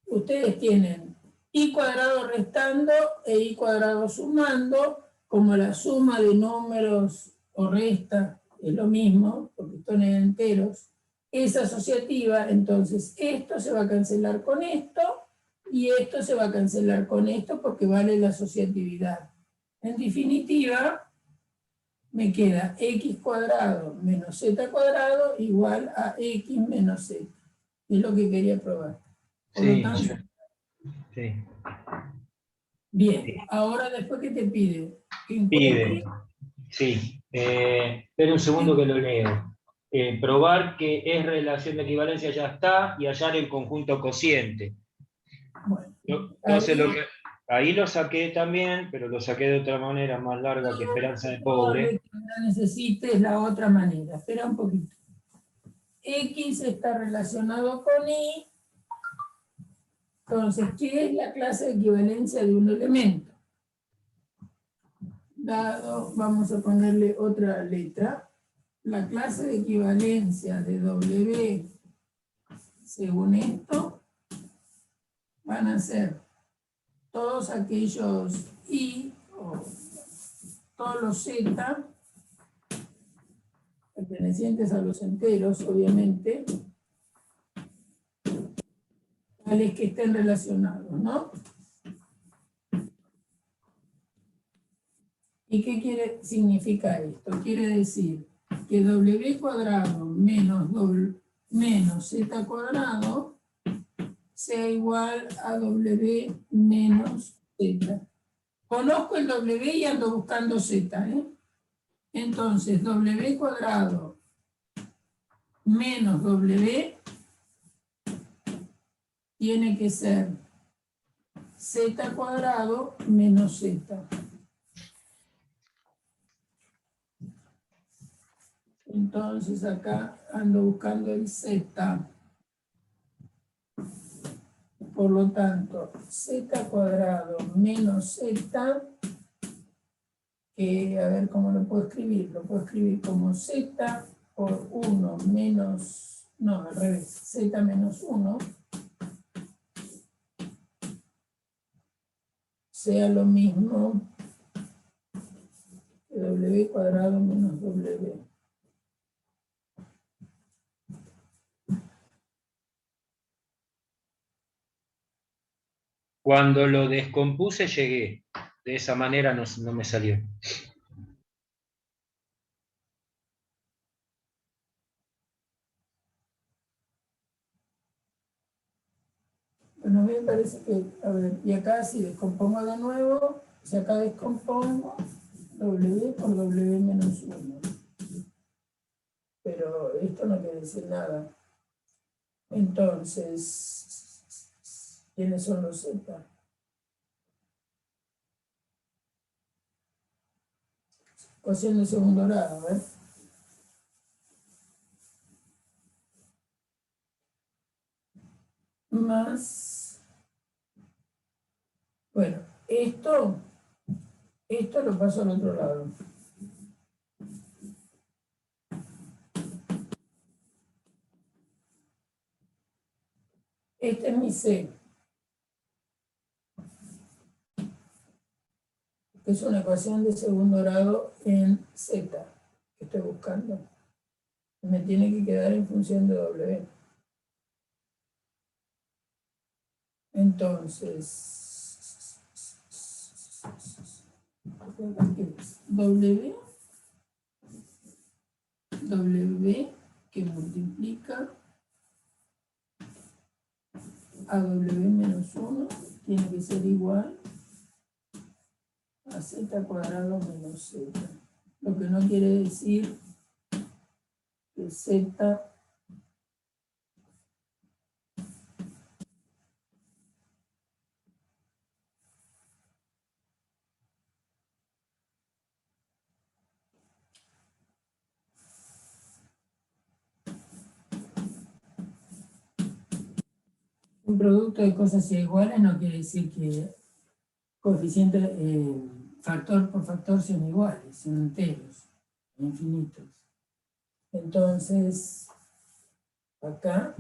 Speaker 1: ustedes tienen y cuadrado restando e y cuadrado sumando, como la suma de números o resta es lo mismo, porque son enteros, es asociativa, entonces esto se va a cancelar con esto, y esto se va a cancelar con esto porque vale la asociatividad. En definitiva, me queda x cuadrado menos z cuadrado igual a x menos z. Es lo que quería probar. Por lo
Speaker 4: Sí,
Speaker 1: tanto,
Speaker 4: sí.
Speaker 1: bien, ahora después que te pide que
Speaker 4: Pide,
Speaker 1: encuentres,
Speaker 4: sí. Espera un segundo que lo leo. Probar que es relación de equivalencia ya está y hallar el conjunto cociente.
Speaker 1: bueno,
Speaker 4: Entonces ahí lo saqué también, pero lo saqué de otra manera más larga que Esperanza de Pobre.
Speaker 1: que no necesites la otra manera. Espera un poquito. X está relacionado con Y. Entonces, ¿qué es la clase de equivalencia de un elemento? Dado, vamos a ponerle otra letra. La clase de equivalencia de W, según esto, van a ser todos aquellos Y, o todos los Z, pertenecientes a los enteros, obviamente, tales que estén relacionados, ¿no? ¿Y qué significa esto? Quiere decir que W cuadrado menos Z cuadrado sea igual a W menos Z. Conozco el W y ando buscando Z, ¿eh? Entonces, W cuadrado menos W tiene que ser Z cuadrado menos Z. Entonces acá ando buscando el Z. Por lo tanto, Z cuadrado menos Z, que a ver cómo lo puedo escribir. Lo puedo escribir como Z por 1 menos, no, al revés, Z menos 1, sea lo mismo que W cuadrado menos W.
Speaker 4: Cuando lo descompuse llegué. De esa manera no me salió.
Speaker 1: Bueno, a mí me parece que, a ver, y acá si descompongo de nuevo, si acá descompongo, W por W menos 1. Pero esto no quiere decir nada. Entonces, ¿quiénes son los Z? Cociente de segundo grado, ¿ver? Más, bueno, esto lo paso al otro lado. Este es mi C. Que es una ecuación de segundo grado en Z, que estoy buscando. Me tiene que quedar en función de W. Entonces, W que multiplica a W menos 1 tiene que ser igual a z cuadrado menos z. Lo que no quiere decir que z un producto de cosas iguales no quiere decir que coeficiente, factor por factor sean iguales, son enteros, infinitos. Entonces, acá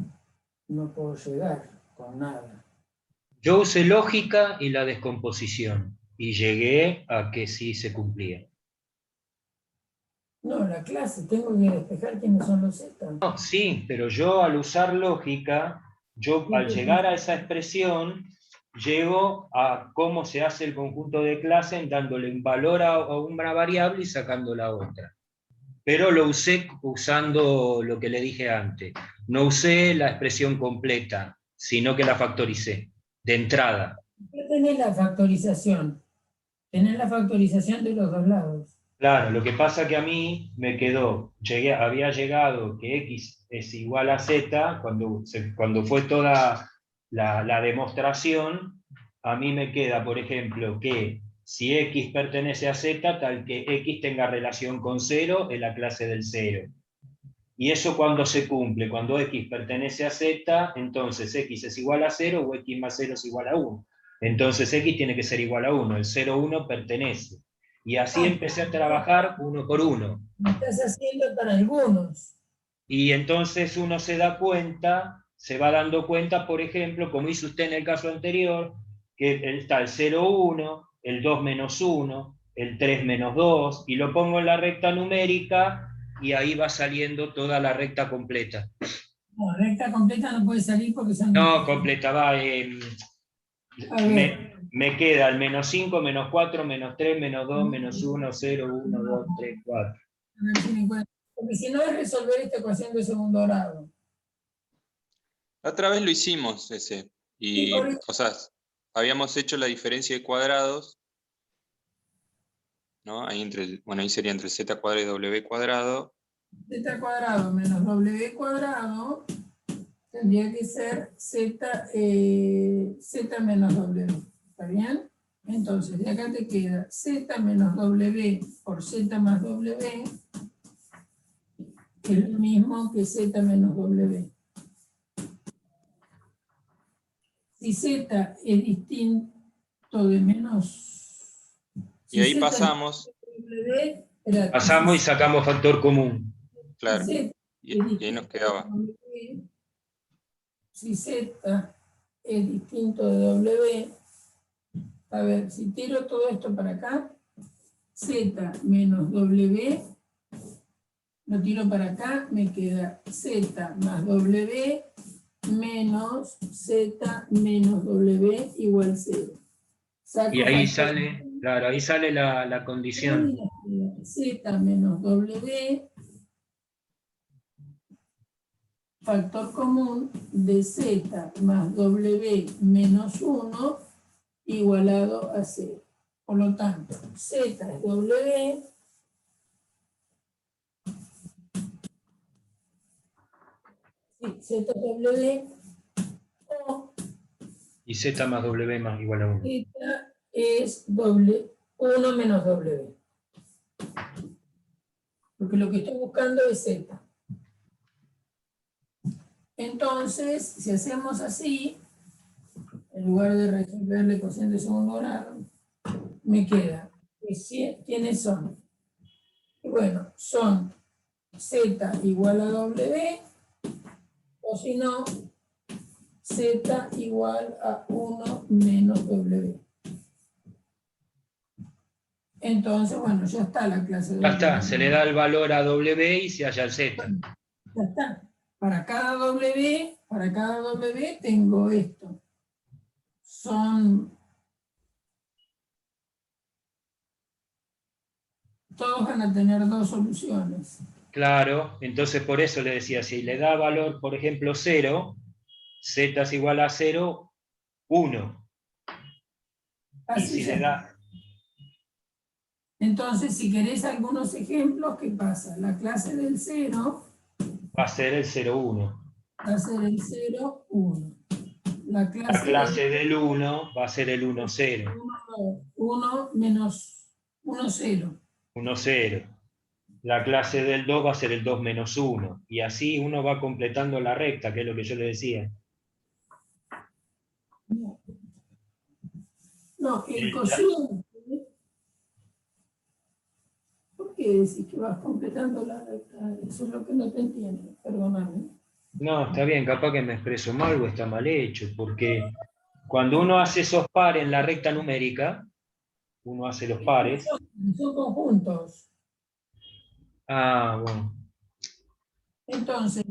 Speaker 1: no puedo llegar con nada.
Speaker 4: Yo usé lógica y la descomposición, y llegué a que sí se cumplía.
Speaker 1: No, la clase, tengo que despejar quiénes son los z.
Speaker 4: No, sí, pero yo al usar lógica, yo al llegar a esa expresión, llego a cómo se hace el conjunto de clases dándole un valor a una variable y sacando la otra. Pero lo usé usando lo que le dije antes. No usé la expresión completa, sino que la factoricé, de entrada.
Speaker 1: ¿Qué tenés la factorización? Tenés la factorización de los dos lados.
Speaker 4: Claro, lo que pasa que a mí me quedó, había llegado que x es igual a z, cuando fue toda la demostración, a mí me queda, por ejemplo, que si x pertenece a z, tal que x tenga relación con 0 en la clase del 0. Y eso cuando se cumple, cuando x pertenece a z, entonces x es igual a 0 o x más 0 es igual a 1. Entonces x tiene que ser igual a 1, el 0, 1 pertenece. Y así empecé a trabajar uno por uno.
Speaker 1: Lo estás haciendo para algunos.
Speaker 4: Y entonces uno se da cuenta, se va dando cuenta, por ejemplo, como hizo usted en el caso anterior, que está el 0, 1, el 2 menos 1, el 3 menos 2, y lo pongo en la recta numérica y ahí va saliendo toda la recta completa.
Speaker 1: No, recta completa no puede salir porque son...
Speaker 4: No, completa, va.
Speaker 1: A ver.
Speaker 4: Me queda el menos 5, menos 4, menos 3, menos 2, menos 1, 0, 1, 2, 3, 4.
Speaker 1: A ver si me encuentro. Porque si no es resolver esta ecuación de segundo grado.
Speaker 5: La otra vez lo hicimos ese. Y, o sea, habíamos hecho la diferencia de cuadrados, ¿no? Ahí ahí sería entre z cuadrado y w cuadrado.
Speaker 1: Z cuadrado menos w cuadrado tendría que ser z menos w. ¿Está bien? Entonces, de acá te queda z menos w por z más w, que es lo mismo que z menos w. Si z es distinto de menos...
Speaker 5: Y ahí pasamos.
Speaker 4: Pasamos y sacamos factor común.
Speaker 5: Claro. Y ahí nos quedaba.
Speaker 1: Si z es distinto de w, a ver, si tiro todo esto para acá, z menos w, lo tiro para acá, me queda z más w menos z menos w igual 0. Saco
Speaker 4: Y ahí
Speaker 1: factor,
Speaker 4: sale, claro, ahí sale la condición.
Speaker 1: z menos w, factor común de z más w menos 1 igualado a 0. Por lo tanto, z es w, z es w, o
Speaker 4: Y z más w más igual a 1.
Speaker 1: z es 1 menos w. Porque lo que estoy buscando es z. Entonces, si hacemos así, en lugar de resolver la ecuación de segundo grado, me queda, ¿quiénes son? Y bueno, son z igual a w, o si no, z igual a 1 menos w. Entonces, bueno, ya está la clase de
Speaker 4: Ya está, se le da el valor a w y se halla el z.
Speaker 1: Ya está. Para cada w tengo esto. Todos van a tener dos soluciones.
Speaker 4: Claro, entonces por eso le decía, si le da valor, por ejemplo, 0, z es igual a 0, 1. Y
Speaker 1: Así
Speaker 4: si
Speaker 1: ya
Speaker 4: le da...
Speaker 1: Entonces, si querés algunos ejemplos, ¿qué pasa? La clase del 0
Speaker 4: Va a ser el 0,1.
Speaker 1: va a ser el 0, 1. La
Speaker 4: La
Speaker 1: clase
Speaker 4: clase del 1 va a ser el 1, 0.
Speaker 1: 1 menos 1, 0.
Speaker 4: 1, 0. La clase del 2 va a ser el 2 menos 1. Y así uno va completando la recta, que es lo que yo le decía.
Speaker 1: No, el cociente. ¿Por qué decís que vas completando la recta? Eso es lo que no te entiendo, perdóname.
Speaker 4: No, está bien, capaz que me expreso mal o está mal hecho, porque cuando uno hace esos pares en la recta numérica, uno hace los pares.
Speaker 1: Son conjuntos.
Speaker 4: Ah, bueno.
Speaker 1: Entonces,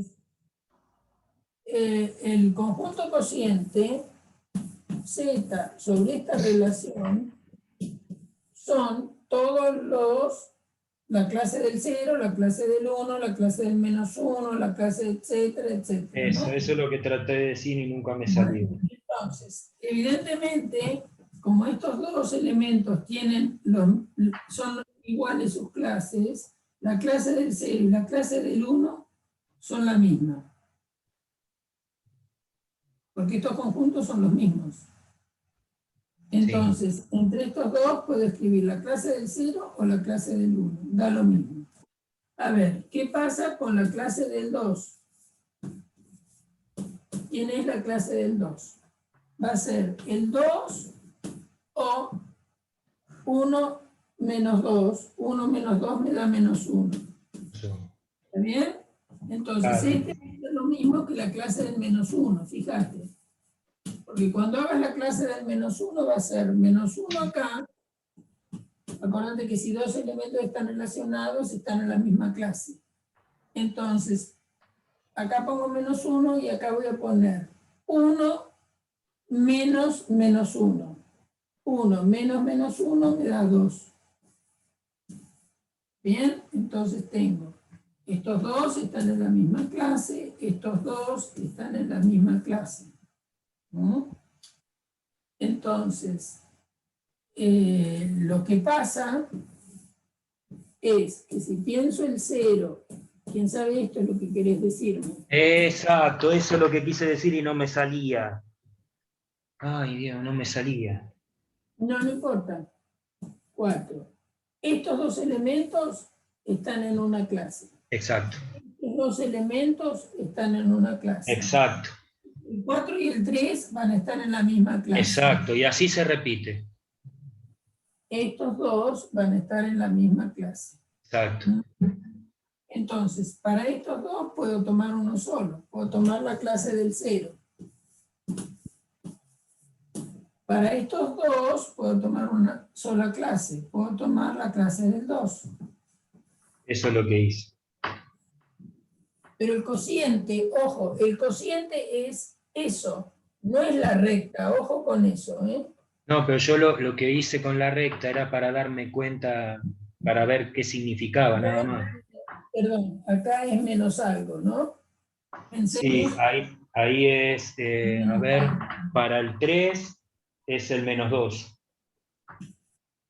Speaker 1: el conjunto cociente Z sobre esta relación son todos los, la clase del 0, la clase del 1, la clase del menos 1, la clase etcétera, etcétera.
Speaker 4: Eso,
Speaker 1: ¿no?
Speaker 4: eso es lo que traté de decir y nunca me salió.
Speaker 1: Entonces, evidentemente, como estos dos elementos son iguales sus clases, la clase del 0 y la clase del 1 son la misma. Porque estos conjuntos son los mismos. Entonces, entre estos dos puedo escribir la clase del 0 o la clase del 1. Da lo mismo. A ver, ¿qué pasa con la clase del 2? ¿Quién es la clase del 2? Va a ser el 2 o 1 menos 2. 1 menos 2 me da menos 1. ¿Está bien? Entonces, este es lo mismo que la clase del menos 1, fíjate. Porque cuando hagas la clase del menos 1 va a ser menos 1 acá. Acuérdate que si dos elementos están relacionados, están en la misma clase. Entonces, acá pongo menos 1 y acá voy a poner 1 menos menos 1. 1 menos menos 1 me da 2. Bien, entonces tengo, estos dos están en la misma clase, estos dos están en la misma clase. ¿No? Entonces, lo que pasa es que si pienso el 0, ¿quién sabe esto es lo que querés decirme?
Speaker 4: Exacto, eso es lo que quise decir y no me salía. Ay, Dios, no me salía.
Speaker 1: No, no importa. 4. Estos dos elementos están en una clase.
Speaker 4: Exacto,
Speaker 1: Estos dos elementos están en una clase.
Speaker 4: exacto,
Speaker 1: El 4 y el 3 van a estar en la misma clase.
Speaker 4: exacto. Y así se repite.
Speaker 1: Estos dos van a estar en la misma clase.
Speaker 4: Exacto.
Speaker 1: Entonces, para estos dos puedo tomar uno solo. Puedo tomar la clase del 0. Para estos dos puedo tomar una sola clase. Puedo tomar la clase del 2.
Speaker 4: Eso es lo que hice.
Speaker 1: Pero el cociente, ojo, el cociente es eso. No es la recta. Ojo con eso, ¿eh?
Speaker 4: No, pero yo lo que hice con la recta era para darme cuenta, para ver qué significaba, nada más.
Speaker 1: Perdón, acá es menos algo, ¿no?
Speaker 4: Sí, ahí es, a ver, para el 3 es el menos 2.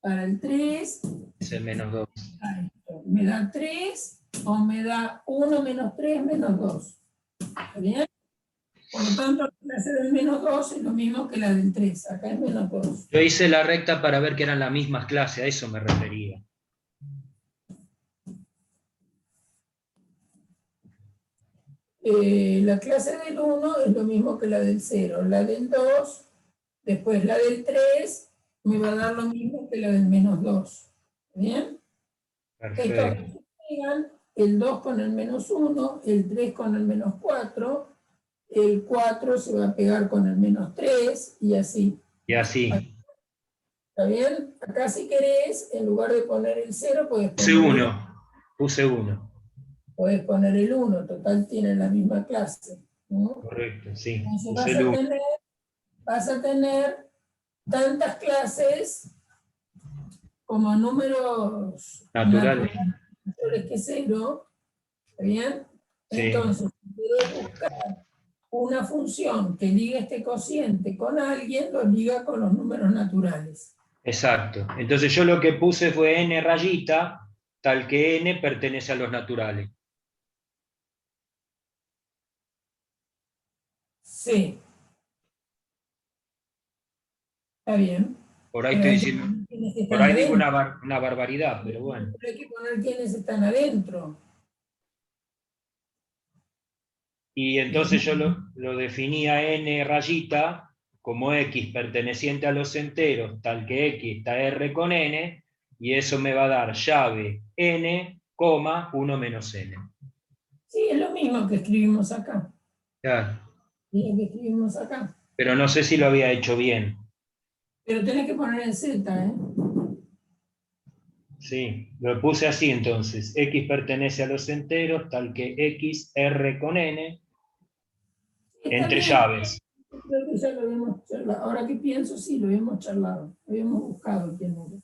Speaker 1: Para el 3,
Speaker 4: Es el menos 2.
Speaker 1: me da 3 o me da 1 menos 3 menos 2. ¿Está bien? Por lo tanto, la clase del menos 2 es lo mismo que la del 3. Acá es menos 2.
Speaker 4: Yo hice la recta para ver que eran las mismas clases, a eso me refería.
Speaker 1: La clase del 1 es lo mismo que la del 0. La del 2, después la del 3, me va a dar lo mismo que la del menos 2. ¿Bien?
Speaker 4: Perfecto.
Speaker 1: Estos se pegan, el 2 con el menos 1, el 3 con el menos 4, el 4 se va a pegar con el menos 3 y así.
Speaker 4: Y así.
Speaker 1: ¿Está bien? Acá si querés, en lugar de poner el 0,
Speaker 4: Puse 1.
Speaker 1: Podés poner el 1, total tienen la misma clase. ¿no?
Speaker 4: Correcto, sí.
Speaker 1: Entonces
Speaker 4: Puse el 1.
Speaker 1: vas a tener tantas clases como números
Speaker 4: Naturales.
Speaker 1: mayores que 0. ¿Está bien?
Speaker 4: Sí.
Speaker 1: Entonces, si querés buscar una función que liga este cociente con alguien, lo liga con los números naturales.
Speaker 4: Exacto. Entonces yo lo que puse fue n rayita, tal que n pertenece a los naturales.
Speaker 1: Sí. Está bien.
Speaker 4: Por ahí
Speaker 1: Pero
Speaker 4: estoy
Speaker 1: hay que
Speaker 4: diciendo,
Speaker 1: poner quiénes
Speaker 4: por
Speaker 1: están
Speaker 4: ahí digo
Speaker 1: adentro.
Speaker 4: una barbaridad, pero bueno.
Speaker 1: Pero hay que poner quiénes están adentro.
Speaker 4: Y entonces yo lo definía n rayita como x perteneciente a los enteros, tal que x está r con n, y eso me va a dar llave n, 1 menos n.
Speaker 1: Sí, es lo mismo que escribimos acá.
Speaker 4: Claro.
Speaker 1: Es lo que escribimos acá.
Speaker 4: Pero no sé si lo había hecho bien.
Speaker 1: Pero tenés que poner en Z, ¿eh?
Speaker 4: Sí, lo puse así entonces. X pertenece a los enteros, tal que x, r con n,
Speaker 1: Está
Speaker 4: entre
Speaker 1: bien.
Speaker 4: llaves.
Speaker 1: Creo que ya lo habíamos charlado. Ahora que pienso, sí, lo habíamos charlado. Habíamos buscado quién era.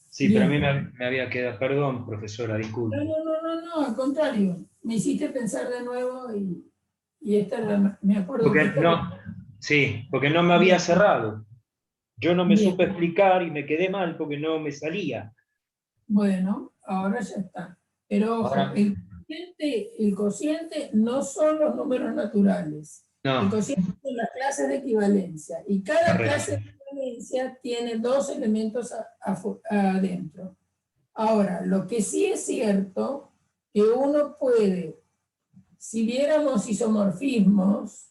Speaker 4: Sí, pero a mí
Speaker 1: Bien.
Speaker 4: me había quedado, perdón, profesora,
Speaker 1: No,
Speaker 4: disculpe.
Speaker 1: no, al contrario. Me hiciste pensar de nuevo y esta era, me acuerdo que
Speaker 4: Porque
Speaker 1: esta
Speaker 4: no, sí, porque no me había
Speaker 1: bien,
Speaker 4: cerrado. Yo no me
Speaker 1: bien.
Speaker 4: supe explicar y me quedé mal porque no me salía.
Speaker 1: Bueno, ahora ya está. Pero ojo,
Speaker 4: Ahora,
Speaker 1: el cociente no son los números naturales. El
Speaker 4: no,
Speaker 1: cociente son las clases de equivalencia. Y cada clase
Speaker 4: correcto.
Speaker 1: de equivalencia tiene dos elementos adentro. Ahora, lo que sí es cierto, que uno puede, si viéramos isomorfismos,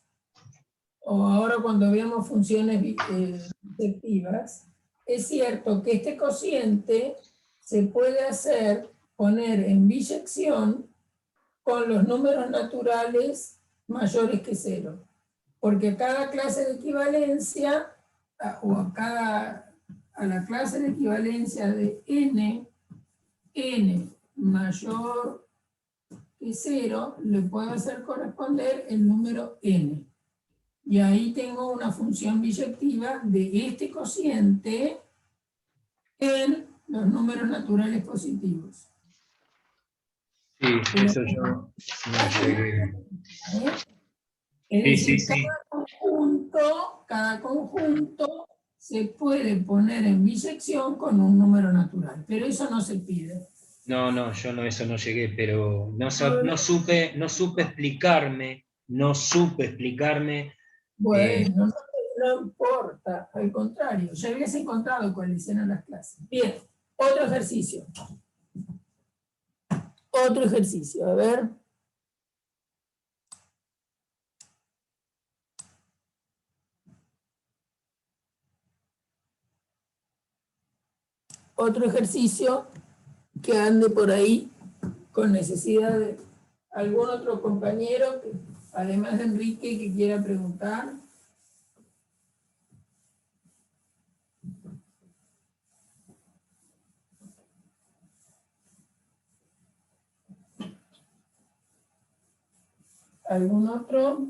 Speaker 1: o ahora cuando veamos funciones bisectivas, es cierto que este cociente se puede hacer, poner en biyección con los números naturales mayores que 0. Porque cada clase de equivalencia, a la clase de equivalencia de n mayor que 0, le puedo hacer corresponder el número n. Y ahí tengo una función biyectiva de este cociente en los números naturales positivos.
Speaker 4: Sí,
Speaker 1: Pero,
Speaker 4: eso yo no llegué.
Speaker 1: ¿eh? Es
Speaker 4: Sí, sí,
Speaker 1: decir,
Speaker 4: sí.
Speaker 1: cada conjunto se puede poner en biyección con un número natural, pero eso no se pide.
Speaker 4: No, no, yo no, eso no llegué, pero no supe explicarme,
Speaker 1: Bueno, no importa, al contrario, ya habías encontrado cuáles eran las clases. Bien, otro ejercicio. Otro ejercicio, a ver. Otro ejercicio que ande por ahí con necesidad de algún otro compañero, además de Enrique, que quiera preguntar. ¿Algún otro?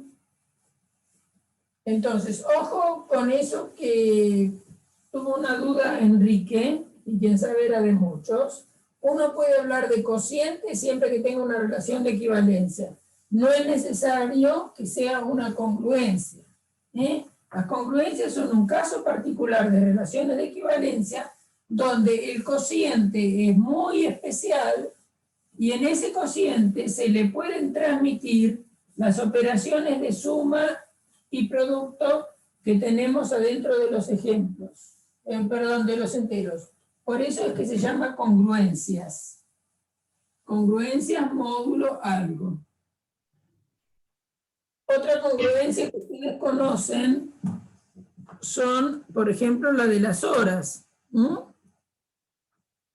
Speaker 1: Entonces, ojo con eso que tuvo una duda Enrique, y quién sabe era de muchos. Uno puede hablar de cociente siempre que tenga una relación de equivalencia. No es necesario que sea una congruencia. Las congruencias son un caso particular de relaciones de equivalencia donde el cociente es muy especial y en ese cociente se le pueden transmitir las operaciones de suma y producto que tenemos adentro de los ejemplos, de los enteros. Por eso es que se llama congruencias. Congruencias módulo algo. Otra congruencia que ustedes conocen son, por ejemplo, la de las horas.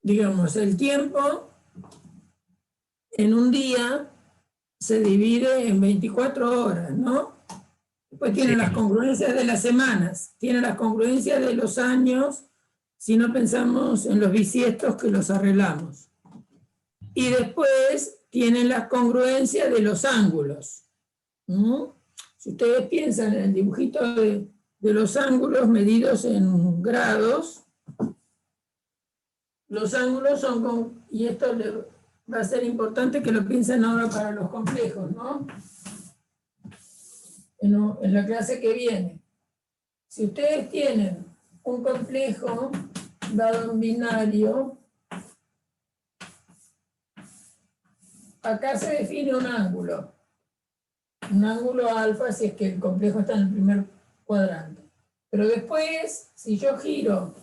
Speaker 1: Digamos, el tiempo en un día se divide en 24 horas, ¿no? Después tienen las congruencias de las semanas, tienen las congruencias de los años, si no pensamos en los bisiestos que los arreglamos. Y después tienen las congruencias de los ángulos. Si ustedes piensan en el dibujito de los ángulos medidos en grados, los ángulos son, y esto va a ser importante que lo piensen ahora para los complejos, ¿no? En la clase que viene. Si ustedes tienen un complejo dado en binario, acá se define un ángulo alfa si es que el complejo está en el primer cuadrante. Pero después, si yo giro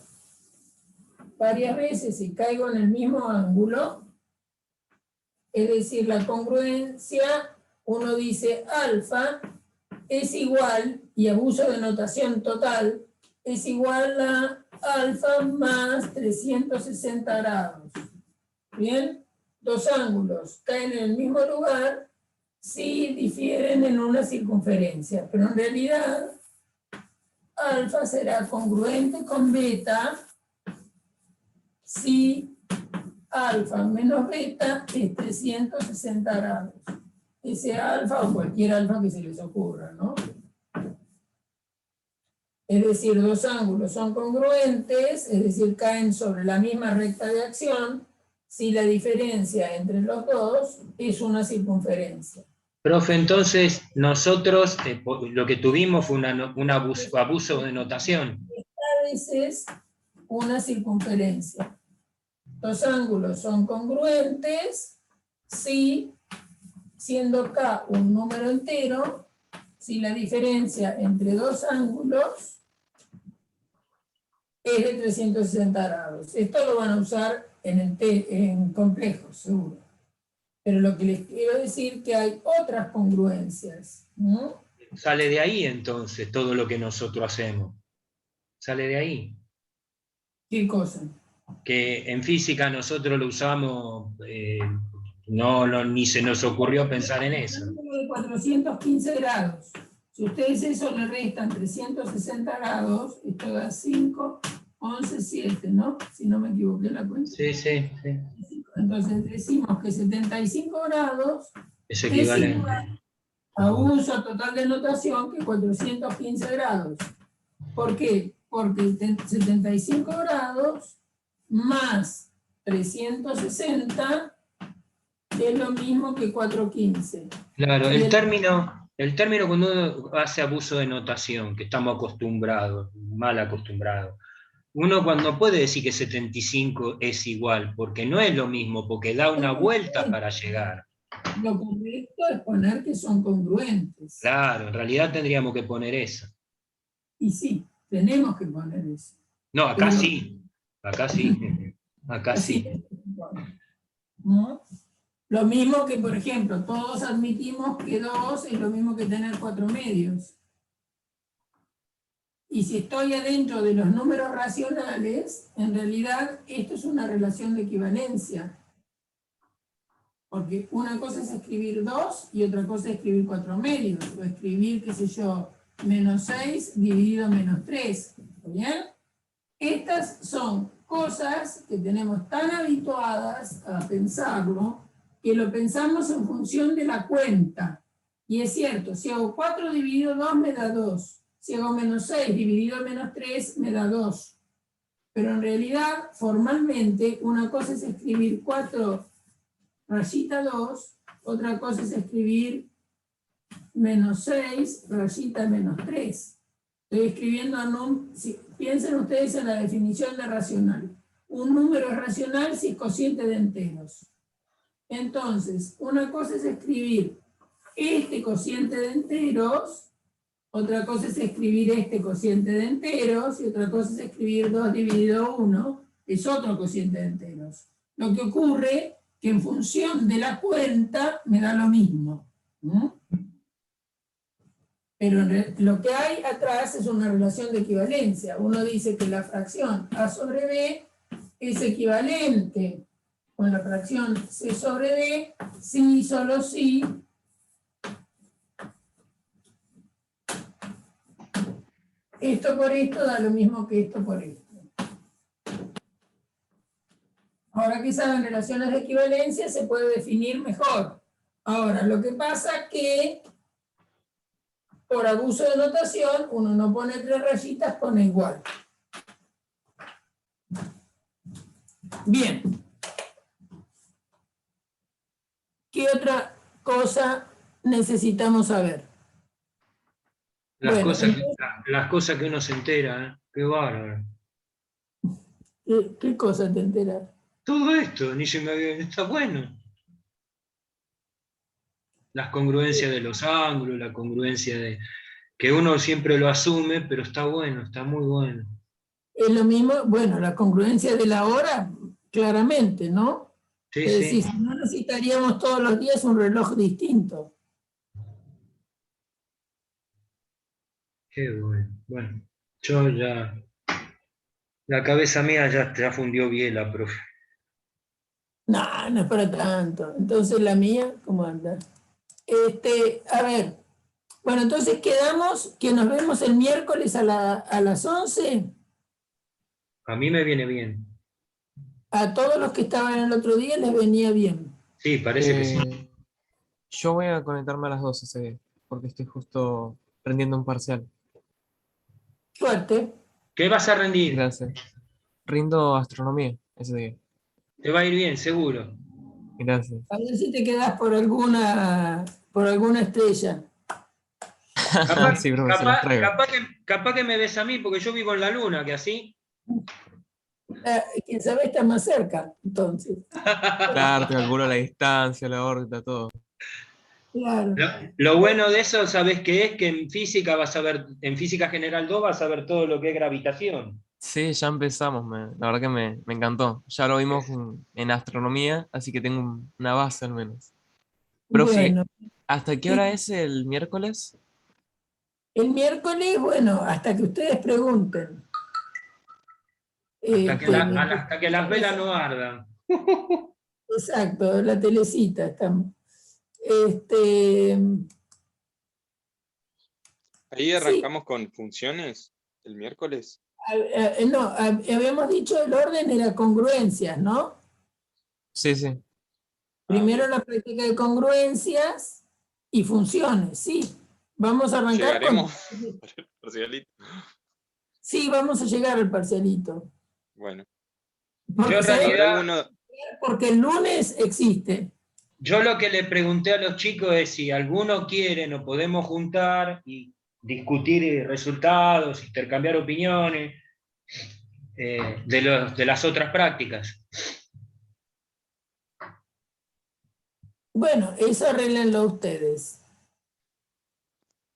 Speaker 1: varias veces y caigo en el mismo ángulo, es decir, la congruencia, uno dice alfa es igual, y abuso de notación total, es igual a alfa más 360 grados. ¿Bien? Dos ángulos caen en el mismo lugar si difieren en una circunferencia, pero en realidad alfa será congruente con beta si alfa menos beta es 360 grados. Ese alfa o cualquier alfa que se les ocurra, ¿no? Es decir, dos ángulos son congruentes, es decir, caen sobre la misma recta de acción, si la diferencia entre los dos es una circunferencia.
Speaker 4: Profe, entonces nosotros lo que tuvimos fue un abuso de notación.
Speaker 1: A veces una circunferencia. Los ángulos son congruentes si, siendo K un número entero, si la diferencia entre dos ángulos es de 360 grados. Esto lo van a usar en complejos, seguro. Pero lo que les quiero decir es que hay otras congruencias, ¿no?
Speaker 4: Sale de ahí entonces todo lo que nosotros hacemos. Sale de ahí.
Speaker 1: ¿Qué cosa?
Speaker 4: Que en física nosotros lo usamos, ni se nos ocurrió pensar en eso.
Speaker 1: De 415 grados. Si ustedes eso le restan 360 grados, esto da 5, 11, 7, ¿no? Si no me equivoqué en la cuenta.
Speaker 4: Sí.
Speaker 1: Entonces decimos que 75 grados
Speaker 4: Es equivalente.
Speaker 1: igual a uso total de notación que 415 grados. ¿Por qué? Porque 75 grados más 360 es lo mismo que 415.
Speaker 4: Claro, el término cuando uno hace abuso de notación, que estamos acostumbrados, mal acostumbrados, uno cuando puede decir que 75 es igual, porque no es lo mismo, porque da una vuelta para llegar.
Speaker 1: Lo correcto es poner que son congruentes.
Speaker 4: Claro, en realidad tendríamos que poner eso.
Speaker 1: Y sí, tenemos que poner eso.
Speaker 4: No, acá
Speaker 1: Pero-
Speaker 4: sí, acá sí, acá sí.
Speaker 1: ¿No? Lo mismo que, por ejemplo, todos admitimos que 2 es lo mismo que tener 4 medios. Y si estoy adentro de los números racionales, en realidad esto es una relación de equivalencia. Porque una cosa es escribir 2 y otra cosa es escribir 4 medios. O escribir, qué sé yo, menos 6 dividido menos 3. ¿Está bien? Estas son cosas que tenemos tan habituadas a pensarlo, que lo pensamos en función de la cuenta. Y es cierto, si hago 4 dividido 2 me da 2. Si hago menos 6 dividido menos 3 me da 2. Pero en realidad, formalmente, una cosa es escribir 4 rayita 2, otra cosa es escribir menos 6 rayita menos 3. Estoy escribiendo, piensen ustedes en la definición de racional. Un número es racional si es cociente de enteros. Entonces, una cosa es escribir este cociente de enteros, otra cosa es escribir este cociente de enteros, y otra cosa es escribir 2 dividido 1, es otro cociente de enteros. Lo que ocurre que en función de la cuenta me da lo mismo. ¿No? Pero lo que hay atrás es una relación de equivalencia. Uno dice que la fracción A sobre B es equivalente con la fracción C sobre D, si y solo si esto por esto da lo mismo que esto por esto. Ahora que saben relaciones de equivalencia se puede definir mejor. Ahora, lo que pasa es que por abuso de notación uno no pone 3 rayitas, pone igual. Bien. ¿Qué otra cosa necesitamos saber?
Speaker 4: Las
Speaker 1: Bueno,
Speaker 4: cosas que uno se entera, qué bárbaro.
Speaker 1: ¿Qué cosa te enteras?
Speaker 4: Todo esto, ni se me había... Está bueno. Las congruencias de los ángulos, la congruencia de... que uno siempre lo asume, pero está bueno, está muy bueno.
Speaker 1: Es lo mismo, bueno, la congruencia de la hora, claramente, ¿no?
Speaker 4: Sí,
Speaker 1: Es decir,
Speaker 4: sí.
Speaker 1: si no necesitaríamos todos los días un reloj distinto.
Speaker 4: Qué bueno. Bueno, yo ya... La cabeza mía ya fundió biela, profe.
Speaker 1: No, no es para tanto. Entonces la mía, ¿cómo anda? A ver, bueno, entonces quedamos que nos vemos el miércoles a las 11.
Speaker 4: A mí me viene bien.
Speaker 1: A todos los que estaban el otro día les venía bien.
Speaker 4: Sí, parece que sí.
Speaker 3: Yo voy a conectarme a las 12 ese día, porque estoy justo rendiendo un parcial.
Speaker 1: Suerte.
Speaker 4: ¿Qué vas a rendir?
Speaker 3: Gracias. Rindo astronomía ese día.
Speaker 4: Te va a ir bien, seguro.
Speaker 3: Gracias.
Speaker 1: A ver si te quedas por alguna estrella.
Speaker 4: Capaz,
Speaker 3: Sí, profe, se las traigo.
Speaker 4: capaz que me ves a mí, porque yo vivo en la luna, que así.
Speaker 1: Quién sabe está más cerca, entonces.
Speaker 3: Claro, te calculo la distancia, la órbita, todo.
Speaker 1: Claro.
Speaker 4: Lo bueno de eso, ¿sabes qué es? Que en física vas a ver, en física general 2 vas a ver todo lo que es gravitación.
Speaker 3: Sí, ya empezamos, la verdad que me encantó. Ya lo vimos en astronomía, así que tengo una base al menos. Profe,
Speaker 1: Bueno,
Speaker 3: ¿hasta qué hora es el miércoles?
Speaker 1: el miércoles, bueno, hasta que ustedes pregunten.
Speaker 4: Hasta que las velas no ardan.
Speaker 1: Exacto, la telecita estamos. Este,
Speaker 5: Ahí
Speaker 1: sí,
Speaker 5: arrancamos con funciones el miércoles.
Speaker 1: no, habíamos dicho el orden era congruencias, ¿no?
Speaker 3: Sí, sí.
Speaker 1: Primero
Speaker 5: Bien.
Speaker 1: la práctica de congruencias y funciones, sí. Vamos a arrancar con...
Speaker 5: Llegaremos por el parcialito.
Speaker 1: Sí, vamos a llegar al parcialito.
Speaker 5: Bueno,
Speaker 4: Yo en
Speaker 1: ¿Sabes?
Speaker 5: ¿habrá
Speaker 4: realidad,
Speaker 5: alguno?
Speaker 1: Porque el lunes existe.
Speaker 4: yo lo que le pregunté a los chicos es si alguno quiere, nos podemos juntar y discutir resultados, intercambiar opiniones de las otras prácticas.
Speaker 1: Bueno, eso arreglenlo ustedes.